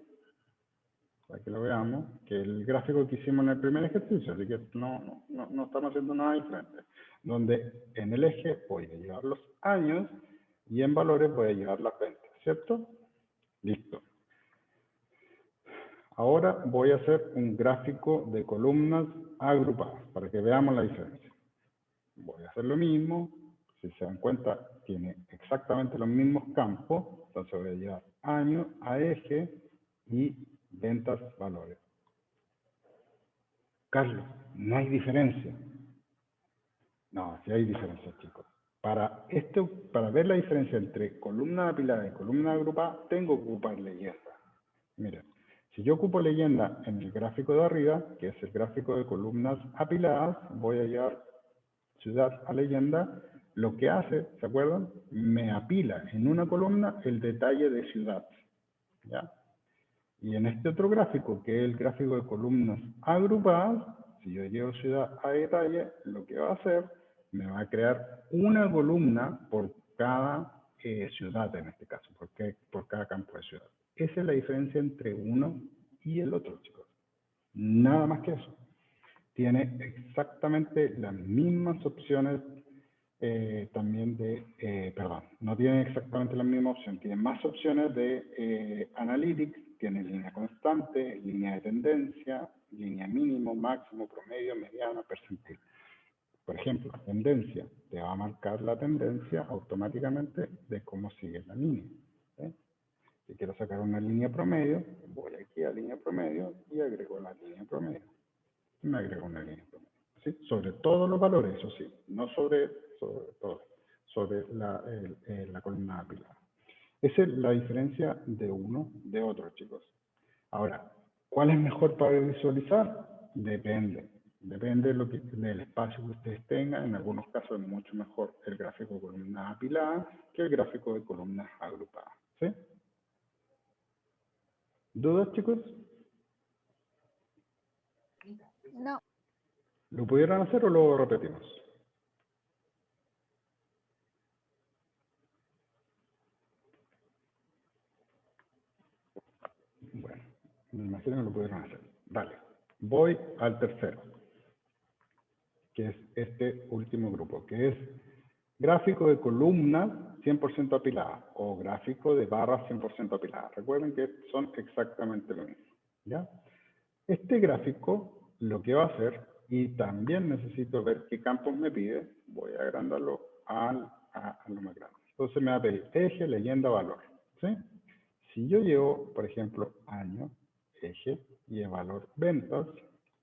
para que lo veamos, que el gráfico que hicimos en el primer ejercicio, así que no estamos haciendo nada diferente. Donde en el eje voy a llevar los años y en valores voy a llevar las ventas, ¿cierto? Listo. Ahora voy a hacer un gráfico de columnas agrupadas, para que veamos la diferencia. Voy a hacer lo mismo, si se dan cuenta, tiene exactamente los mismos campos, entonces voy a llevar año a eje y ventas valores. Carlos, no hay diferencia. No, sí hay diferencia, chicos. Para ver la diferencia entre columna apilada y columna agrupada, tengo que ocupar leyenda. Mira, si yo ocupo leyenda en el gráfico de arriba, que es el gráfico de columnas apiladas, voy a llevar ciudad a leyenda. Lo que hace, ¿se acuerdan? Me apila en una columna el detalle de ciudad. ¿Ya? Y en este otro gráfico, que es el gráfico de columnas agrupadas, si yo llevo ciudad a detalle, lo que va a hacer, me va a crear una columna por cada ciudad en este caso, por cada campo de ciudad. Esa es la diferencia entre uno y el otro, chicos. Nada más que eso. Tiene exactamente las mismas opciones también no tiene exactamente la misma opción, tiene más opciones de Analytics, tiene línea constante, línea de tendencia, línea mínimo, máximo, promedio, mediana, percentil. Por ejemplo, tendencia, te va a marcar la tendencia automáticamente de cómo sigue la línea. ¿Sí? Si quiero sacar una línea promedio, voy aquí a línea promedio y agrego la línea promedio. Y me agrego una línea promedio. ¿Sí? Sobre todos los valores, eso sí, no sobre todo, sobre la columna apilada. Esa es la diferencia de uno de otro, chicos. Ahora, ¿cuál es mejor para visualizar? Depende. Depende del espacio que ustedes tengan. En algunos casos es mucho mejor el gráfico de columnas apiladas que el gráfico de columnas agrupadas. ¿Sí? ¿Dudas, chicos? No. ¿Lo pudieron hacer o lo repetimos? Me imagino que lo pudieron hacer. Dale. Voy al tercero, que es este último grupo, que es gráfico de columnas 100% apiladas o gráfico de barras 100% apiladas. Recuerden que son exactamente lo mismo, ¿ya? Este gráfico lo que va a hacer, y también necesito ver qué campos me pide, voy a agrandarlo a lo más grande. Entonces me va a pedir eje, leyenda, valor, ¿sí? Si yo llevo, por ejemplo, año, eje y el valor ventas,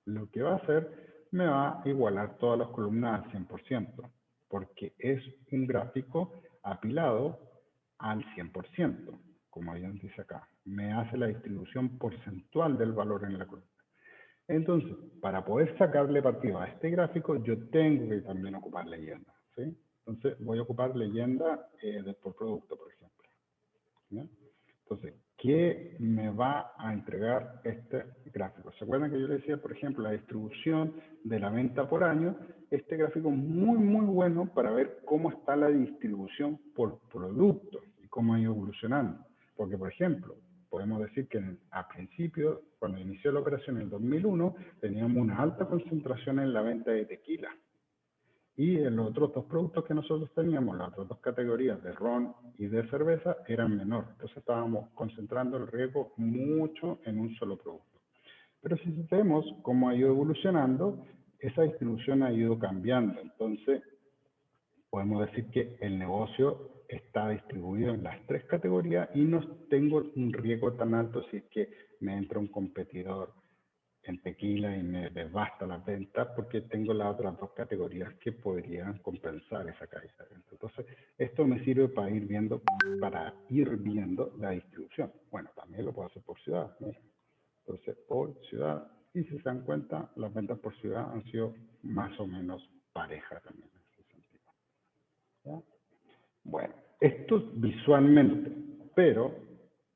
lo que va a hacer, me va a igualar todas las columnas al 100%, porque es un gráfico apilado al 100%, como bien dice acá. Me hace la distribución porcentual del valor en la columna. Entonces, para poder sacarle partido a este gráfico, yo tengo que también ocupar leyenda, ¿sí? Entonces, voy a ocupar leyenda por producto, por ejemplo, ¿ya? Entonces, ¿qué me va a entregar este gráfico? ¿Se acuerdan que yo les decía, por ejemplo, la distribución de la venta por año? Este gráfico es muy, muy bueno para ver cómo está la distribución por producto y cómo ha ido evolucionando. Porque, por ejemplo, podemos decir que a principio, cuando inició la operación en el 2001, teníamos una alta concentración en la venta de tequila. Y en los otros dos productos que nosotros teníamos, las otras dos categorías de ron y de cerveza, eran menores. Entonces estábamos concentrando el riesgo mucho en un solo producto. Pero si vemos cómo ha ido evolucionando, esa distribución ha ido cambiando. Entonces, podemos decir que el negocio está distribuido en las tres categorías y no tengo un riesgo tan alto si es que me entra un competidor en tequila y me devasta las ventas porque tengo las otras dos categorías que podrían compensar esa caída de ventas. Entonces, esto me sirve para ir viendo la distribución. Bueno, también lo puedo hacer por ciudad, ¿no? Entonces, por ciudad, y si se dan cuenta, las ventas por ciudad han sido más o menos parejas también en ese sentido, ¿ya? Bueno, esto es visualmente, pero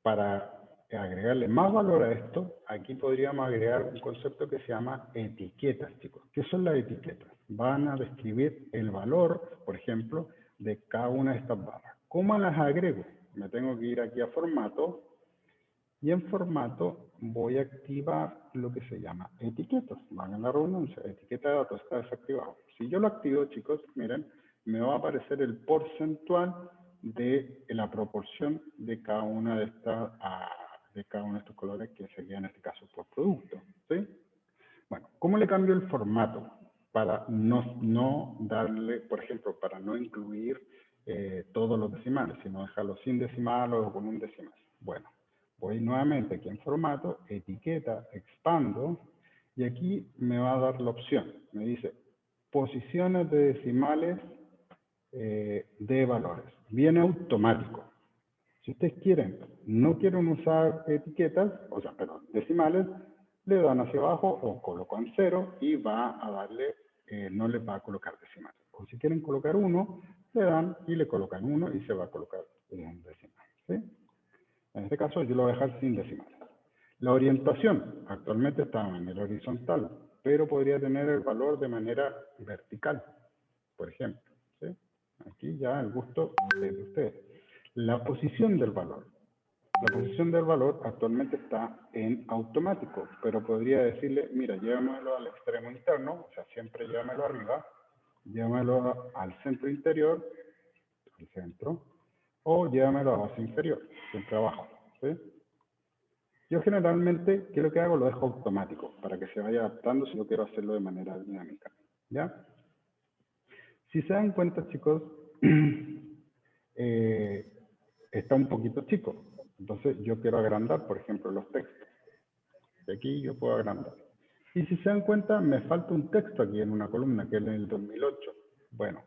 para agregarle más valor a esto, aquí podríamos agregar un concepto que se llama etiquetas, chicos. ¿Qué son las etiquetas? Van a describir el valor, por ejemplo, de cada una de estas barras. ¿Cómo las agrego? Me tengo que ir aquí a formato, y en formato voy a activar lo que se llama etiquetas. Van en la redundancia, etiqueta de datos está desactivado. Si yo lo activo, chicos, miren, me va a aparecer el porcentual de la proporción de cada una de estas, de cada uno de estos colores que sería en este caso por producto, ¿sí? Bueno, ¿cómo le cambio el formato? Para no darle, por ejemplo, para no incluir todos los decimales, sino dejarlo sin decimal o con un decimal. Bueno, voy nuevamente aquí en formato, etiqueta, expando, y aquí me va a dar la opción. Me dice, posiciones de decimales de valores. Viene automático. Si ustedes quieren, no quieren usar etiquetas, o sea, perdón, decimales, le dan hacia abajo o colocan 0 y va a darle, no les va a colocar decimales. O si quieren colocar 1, le dan y le colocan 1 y se va a colocar un decimal, ¿sí? En este caso yo lo voy a dejar sin decimales. La orientación, actualmente está en el horizontal, pero podría tener el valor de manera vertical, por ejemplo, ¿sí? Aquí ya el gusto es de ustedes. La posición del valor. La posición del valor actualmente está en automático, pero podría decirle, mira, llévamelo al extremo interno, o sea, siempre llévamelo arriba, llévamelo al centro interior, al centro, o llévamelo a base inferior, siempre abajo, ¿sí? Yo generalmente, ¿qué es lo que hago? Lo dejo automático, para que se vaya adaptando si yo quiero hacerlo de manera dinámica, ¿ya? Si se dan cuenta, chicos, está un poquito chico. Entonces yo quiero agrandar, por ejemplo, los textos. Y aquí yo puedo agrandar. Y si se dan cuenta, me falta un texto aquí en una columna, que es en el 2008. Bueno,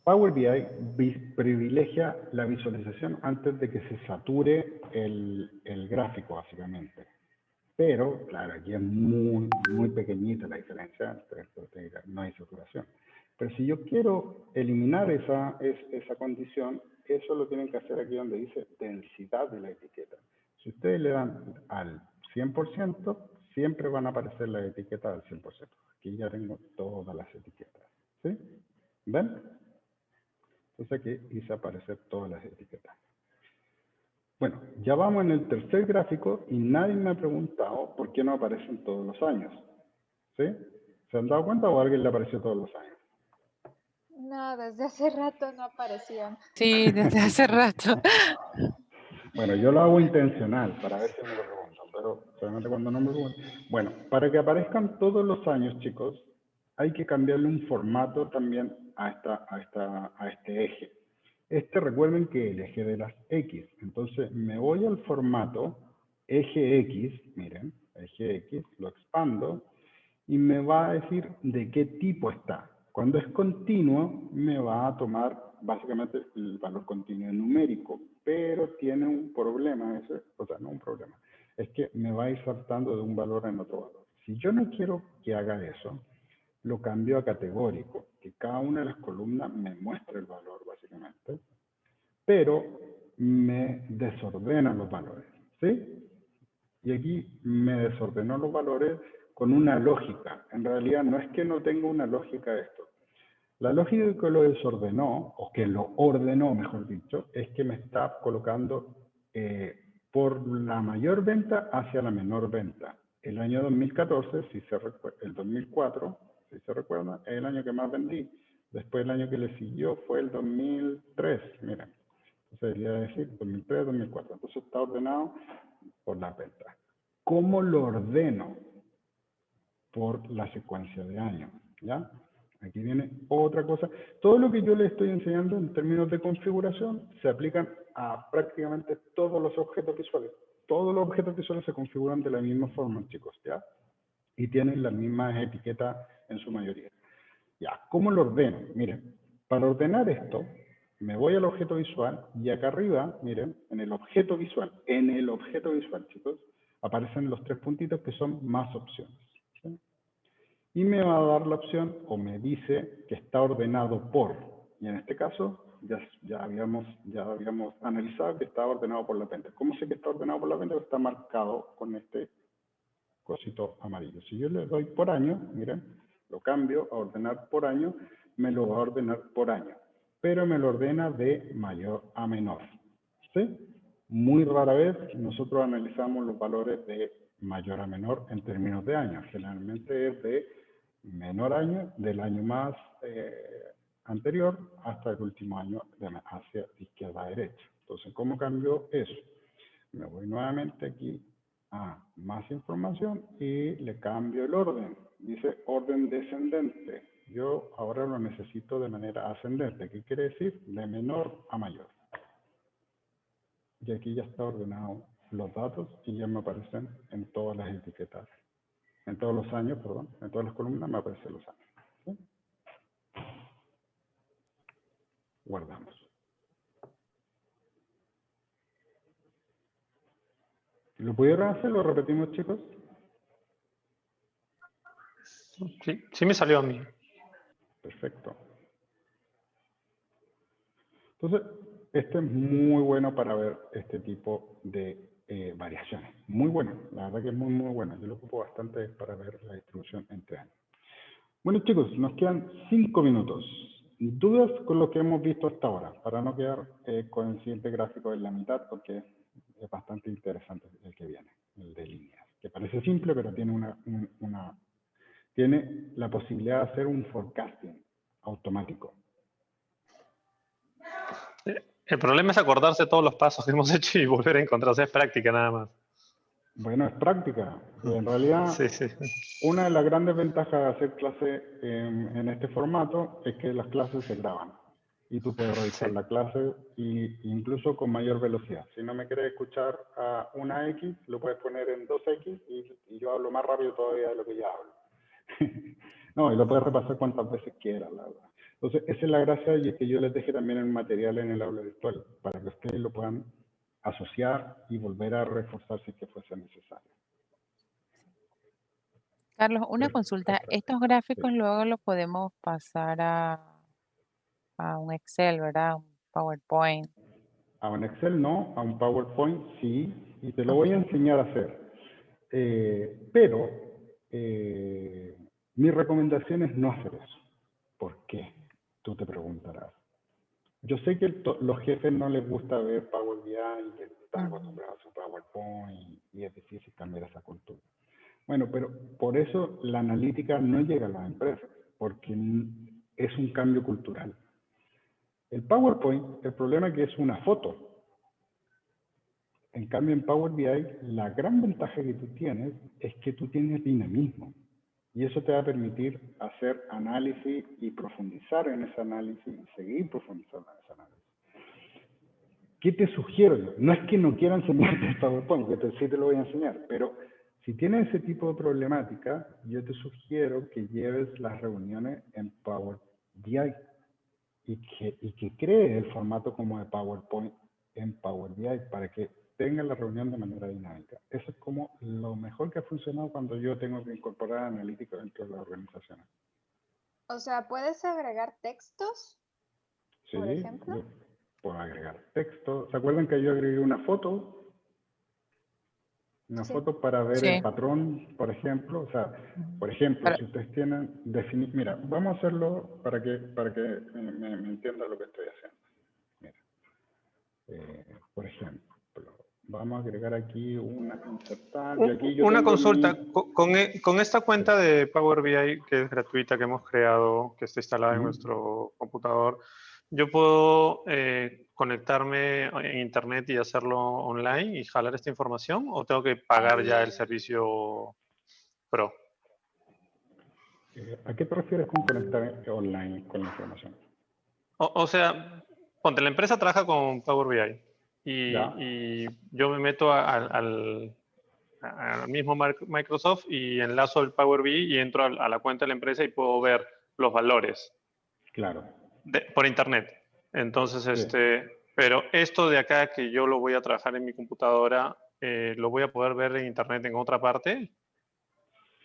Power BI privilegia la visualización antes de que se sature el gráfico, básicamente. Pero, claro, aquí es muy, muy pequeñita la diferencia, no hay saturación. Pero si yo quiero eliminar esa condición, eso lo tienen que hacer aquí donde dice densidad de la etiqueta. Si ustedes le dan al 100%, siempre van a aparecer las etiquetas al 100%. Aquí ya tengo todas las etiquetas, ¿sí? ¿Ven? Entonces aquí hice aparecer todas las etiquetas. Bueno, ya vamos en el tercer gráfico y nadie me ha preguntado por qué no aparecen todos los años. ¿Sí? ¿Se han dado cuenta o a alguien le apareció todos los años? No, desde hace rato no aparecían. Sí, desde hace rato. Bueno, yo lo hago intencional para ver si me lo preguntan, pero solamente cuando no me preguntan. Bueno, para que aparezcan todos los años, chicos, hay que cambiarle un formato también a este eje. Recuerden que el eje de las X. Entonces, me voy al formato eje X, miren, eje X, lo expando y me va a decir de qué tipo está. Cuando es continuo, me va a tomar básicamente el valor continuo numérico, pero tiene un problema, o sea, no un problema, es que me va a ir saltando de un valor en otro valor. Si yo no quiero que haga eso, lo cambio a categórico, que cada una de las columnas me muestre el valor básicamente, pero me desordena los valores, ¿sí? Y aquí me desordenó los valores con una lógica. En realidad no es que no tenga una lógica esto. La lógica que lo desordenó, o que lo ordenó, mejor dicho, es que me está colocando por la mayor venta hacia la menor venta. El año 2014, si se recuerda, el 2004, si se recuerda, es el año que más vendí. Después el año que le siguió fue el 2003, miren. Entonces debería decir 2003, 2004. Entonces está ordenado por las ventas. ¿Cómo lo ordeno? Por la secuencia de años, ¿ya? Aquí viene otra cosa. Todo lo que yo les estoy enseñando en términos de configuración se aplican a prácticamente todos los objetos visuales. Todos los objetos visuales se configuran de la misma forma, chicos, ¿ya? Y tienen las mismas etiquetas en su mayoría. Ya, ¿cómo lo ordeno? Miren, para ordenar esto, me voy al objeto visual y acá arriba, miren, en el objeto visual, chicos, aparecen los tres puntitos que son más opciones. ¿Sí? Y me va a dar la opción, o me dice que está ordenado por, y en este caso ya habíamos analizado que está ordenado por la venta. ¿Cómo sé que está ordenado por la venta? Está marcado con este cosito amarillo. Si yo le doy por año, miren, lo cambio a ordenar por año, me lo va a ordenar por año, pero me lo ordena de mayor a menor. ¿Sí? Muy rara vez nosotros analizamos los valores de mayor a menor en términos de años. Generalmente es de menor año, del año más anterior hasta el último año hacia izquierda a derecha. Entonces, ¿cómo cambio eso? Me voy nuevamente aquí a más información y le cambio el orden. Dice orden descendente. Yo ahora lo necesito de manera ascendente. ¿Qué quiere decir? De menor a mayor. Y aquí ya está ordenado los datos y ya me aparecen en todas las etiquetas. En todos los años, perdón. En todas las columnas me aparecen los años. ¿Sí? Guardamos. ¿Lo pudieron hacer? ¿Lo repetimos, chicos? Sí, sí me salió a mí. Perfecto. Entonces, este es muy bueno para ver este tipo de variaciones. Muy bueno, la verdad que es muy, muy bueno. Yo lo ocupo bastante para ver la distribución entre años. Bueno, chicos, nos quedan 5 minutos. ¿Dudas con lo que hemos visto hasta ahora? Para no quedar con el siguiente gráfico en la mitad, porque es bastante interesante el que viene, el de líneas. Que parece simple, pero tiene tiene la posibilidad de hacer un forecasting automático. El problema es acordarse todos los pasos que hemos hecho y volver a encontrarse. Es práctica nada más. Bueno, es práctica. En realidad, Sí, sí. una de las grandes ventajas de hacer clase en este formato es que las clases se graban. Y tú puedes revisar la clase incluso con mayor velocidad. Si no me quieres escuchar a una X, lo puedes poner en 2X y yo hablo más rápido todavía de lo que ya hablo. No, y lo puedes repasar cuantas veces quieras, la verdad. Entonces, esa es la gracia y es que yo les deje también el material en el aula virtual para que ustedes lo puedan asociar y volver a reforzar si es que fuese necesario. Carlos, una consulta. ¿Estos gráficos Sí. luego los podemos pasar a un Excel, ¿verdad? Un PowerPoint. A un Excel no, a un PowerPoint sí, y te lo voy a enseñar a hacer. Pero mi recomendación es no hacer eso. ¿Por qué? Tú te preguntarás. Yo sé que los jefes no les gusta ver Power BI y que están acostumbrados a su PowerPoint y es difícil cambiar esa cultura. Bueno, pero por eso la analítica no llega a las empresas, porque es un cambio cultural. El PowerPoint, el problema es que es una foto. En cambio, en Power BI, la gran ventaja que tú tienes es que tú tienes dinamismo. Y eso te va a permitir hacer análisis y profundizar en ese análisis y seguir profundizando en ese análisis. ¿Qué te sugiero yo? No es que no quiera enseñarte el PowerPoint, porque sí te lo voy a enseñar, pero si tienes ese tipo de problemática, yo te sugiero que lleves las reuniones en Power BI y que crees el formato como de PowerPoint en Power BI para que tengas la reunión de manera dinámica. Eso es como lo mejor que ha funcionado cuando yo tengo que incorporar analítica dentro de las organizaciones. O sea, ¿puedes agregar textos, Sí, por ejemplo? yo puedo agregar texto. ¿Se acuerdan que yo agregué una foto? Una Sí. foto para ver Sí. el patrón, por ejemplo. O sea, por ejemplo, Para- si ustedes tienen definir, mira, vamos a hacerlo para que me entiendan lo que estoy haciendo. Mira, por ejemplo, vamos a agregar aquí una insertar. Y aquí yo Una tengo consulta, mi... con esta cuenta de Power BI que es gratuita, que hemos creado, que está instalada en Ujú. nuestro computador, ¿yo puedo conectarme en internet y hacerlo online y jalar esta información? ¿O tengo que pagar ya el servicio Pro? ¿A qué te refieres con conectar online con la información? O sea, ponte, la empresa trabaja con Power BI ¿Ya? y yo me meto al mismo Microsoft y enlazo el Power BI y entro a la cuenta de la empresa y puedo ver los valores Claro. por internet. Entonces, Sí. pero esto de acá que yo lo voy a trabajar en mi computadora, ¿lo voy a poder ver en internet en otra parte?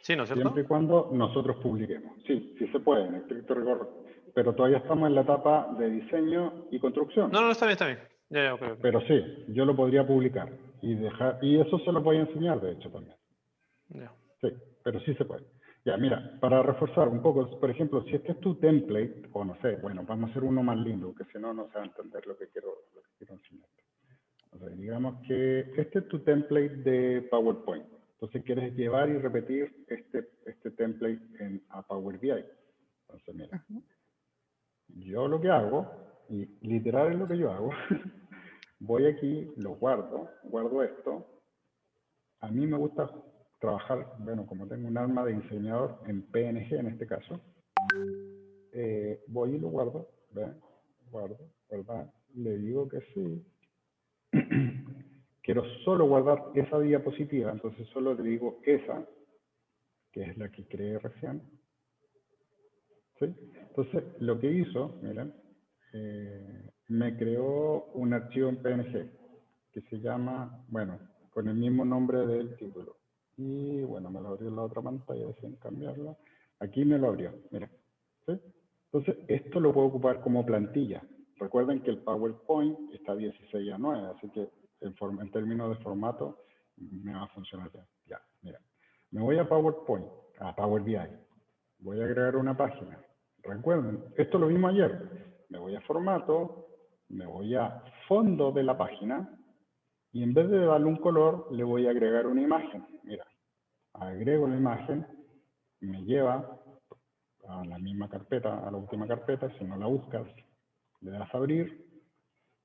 Sí, ¿no es Siempre y cierto? cuando nosotros publiquemos. Sí, sí se puede, en estricto rigor. Pero todavía estamos en la etapa de diseño y construcción. No, está bien, está bien. Ya, ok, ok. Pero sí, yo lo podría publicar y dejar, y eso se lo voy a enseñar, de hecho, también. Ya. Sí, pero sí se puede. Ya, mira, para reforzar un poco, por ejemplo, si este es tu template, o no sé, bueno, vamos a hacer uno más lindo, que si no, no se va a entender lo que quiero enseñarte. O sea, digamos que este es tu template de PowerPoint. Entonces quieres llevar y repetir este template a Power BI. Entonces, mira, yo lo que hago, y literal es lo que yo hago, voy aquí, lo guardo esto. A mí me gusta trabajar, bueno, como tengo un alma de diseñador en PNG en este caso, voy y lo guardo, ¿ven? Guardo, ¿verdad? Le digo que sí. Quiero solo guardar esa diapositiva, entonces solo le digo esa, que es la que creé recién. ¿Sí? Entonces, lo que hizo, miren, me creó un archivo en PNG que se llama, bueno, con el mismo nombre del título. Y bueno, me lo abrió en la otra pantalla, sin cambiarla. Aquí me lo abrió, miren. ¿Sí? Entonces, esto lo puedo ocupar como plantilla. Recuerden que el PowerPoint está 16:9, así que en términos de formato me va a funcionar bien. Ya, mira. Me voy a PowerPoint, a Power BI. Voy a agregar una página. Recuerden, esto lo vimos ayer. Me voy a formato, me voy a fondo de la página y en vez de darle un color, le voy a agregar una imagen. Mira, agrego la imagen, me lleva a la misma carpeta, a la última carpeta. Si no la buscas, le das a abrir.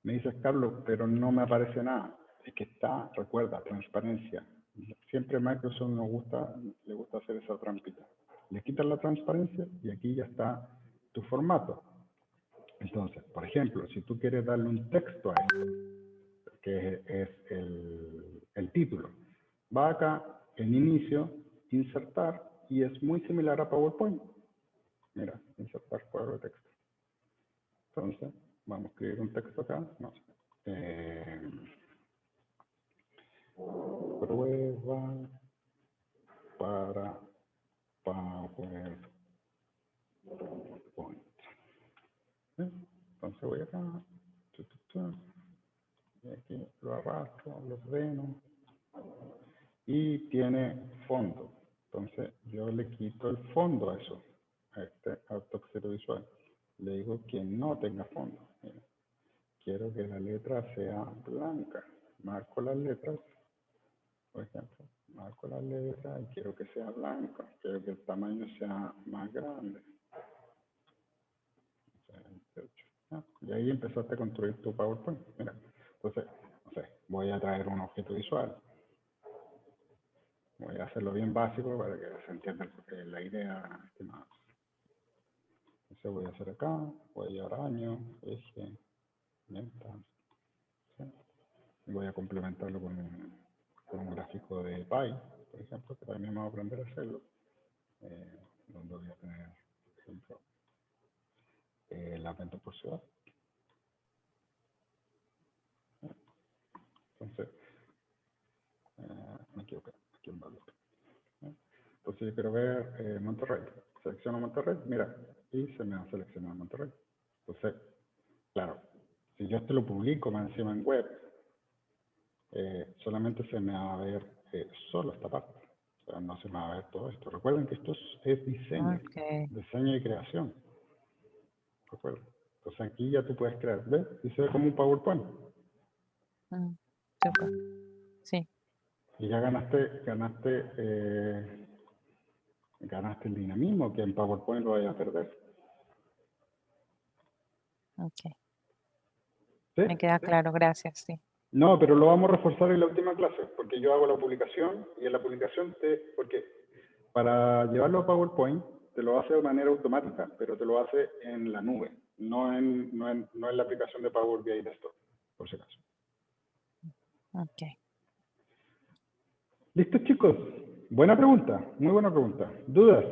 Me dices, Carlos, pero no me aparece nada. Es que está, recuerda, transparencia. Siempre Microsoft le gusta hacer esa trampita. Le quitas la transparencia y aquí ya está tu formato. Entonces, por ejemplo, si tú quieres darle un texto a esto, que es el título, va acá en inicio, insertar, y es muy similar a PowerPoint. Mira, insertar cuadro de texto. Entonces, vamos a escribir un texto acá. No sé. Prueba para PowerPoint. Entonces voy acá. Y aquí lo arrastro, lo ordeno. Y tiene fondo. Entonces yo le quito el fondo a eso, a este AutoXero visual. Le digo que no tenga fondo. Mira, quiero que la letra sea blanca. Marco las letras, por ejemplo. Marco las letras y quiero que sea blanca. Quiero que el tamaño sea más grande. O sea, 28. ¿Ya? Y ahí empezaste a construir tu PowerPoint. Mira, entonces, no sé, voy a traer un objeto visual. Voy a hacerlo bien básico para que se entienda la idea, estimado. Entonces voy a hacer acá, voy a llevar año, eje, ventas. ¿Sí? Y voy a complementarlo con un gráfico de PI, por ejemplo, que también vamos a aprender a hacerlo. Donde voy a tener, por ejemplo, las ventas por ciudad. Entonces, me equivoqué, aquí un valor. Entonces yo quiero ver Monterrey. Selecciono Monterrey, mira, y se me ha seleccionado Monterrey. Entonces, claro, si yo lo publico más encima en web, solamente se me va a ver solo esta parte. O sea, no se me va a ver todo esto. Recuerden que esto es diseño, Ok. diseño y creación. Recuerden. Entonces aquí ya tú puedes crear, ¿ves? Y se ve como un PowerPoint. Súper. Sí. Y ya ganaste el dinamismo que en PowerPoint lo vayas a perder. Ok. ¿Sí? Me queda claro, gracias, sí. No, pero lo vamos a reforzar en la última clase, porque yo hago la publicación y en la publicación porque para llevarlo a PowerPoint te lo hace de manera automática, pero te lo hace en la nube, no en la aplicación de Power BI Desktop, por si acaso. Ok. ¿Listo, chicos? Buena pregunta, muy buena pregunta. ¿Dudas?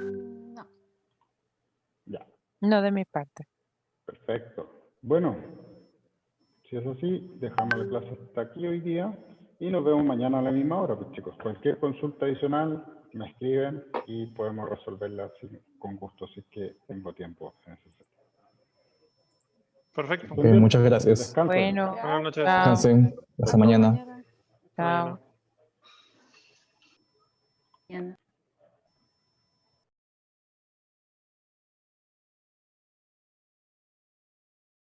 No. Ya, No de mi parte. perfecto. Bueno, si es así, dejamos la clase hasta aquí hoy día y nos vemos mañana a la misma hora, pues chicos. Cualquier consulta adicional me escriben y podemos resolverla con gusto si es que tengo tiempo en ese sentido. Perfecto. ¿Estén bien? Muchas gracias. Descansen. Bueno, Buenas noches. chao. Descansen. Hasta mañana. Hasta Chao. mañana. Mañana.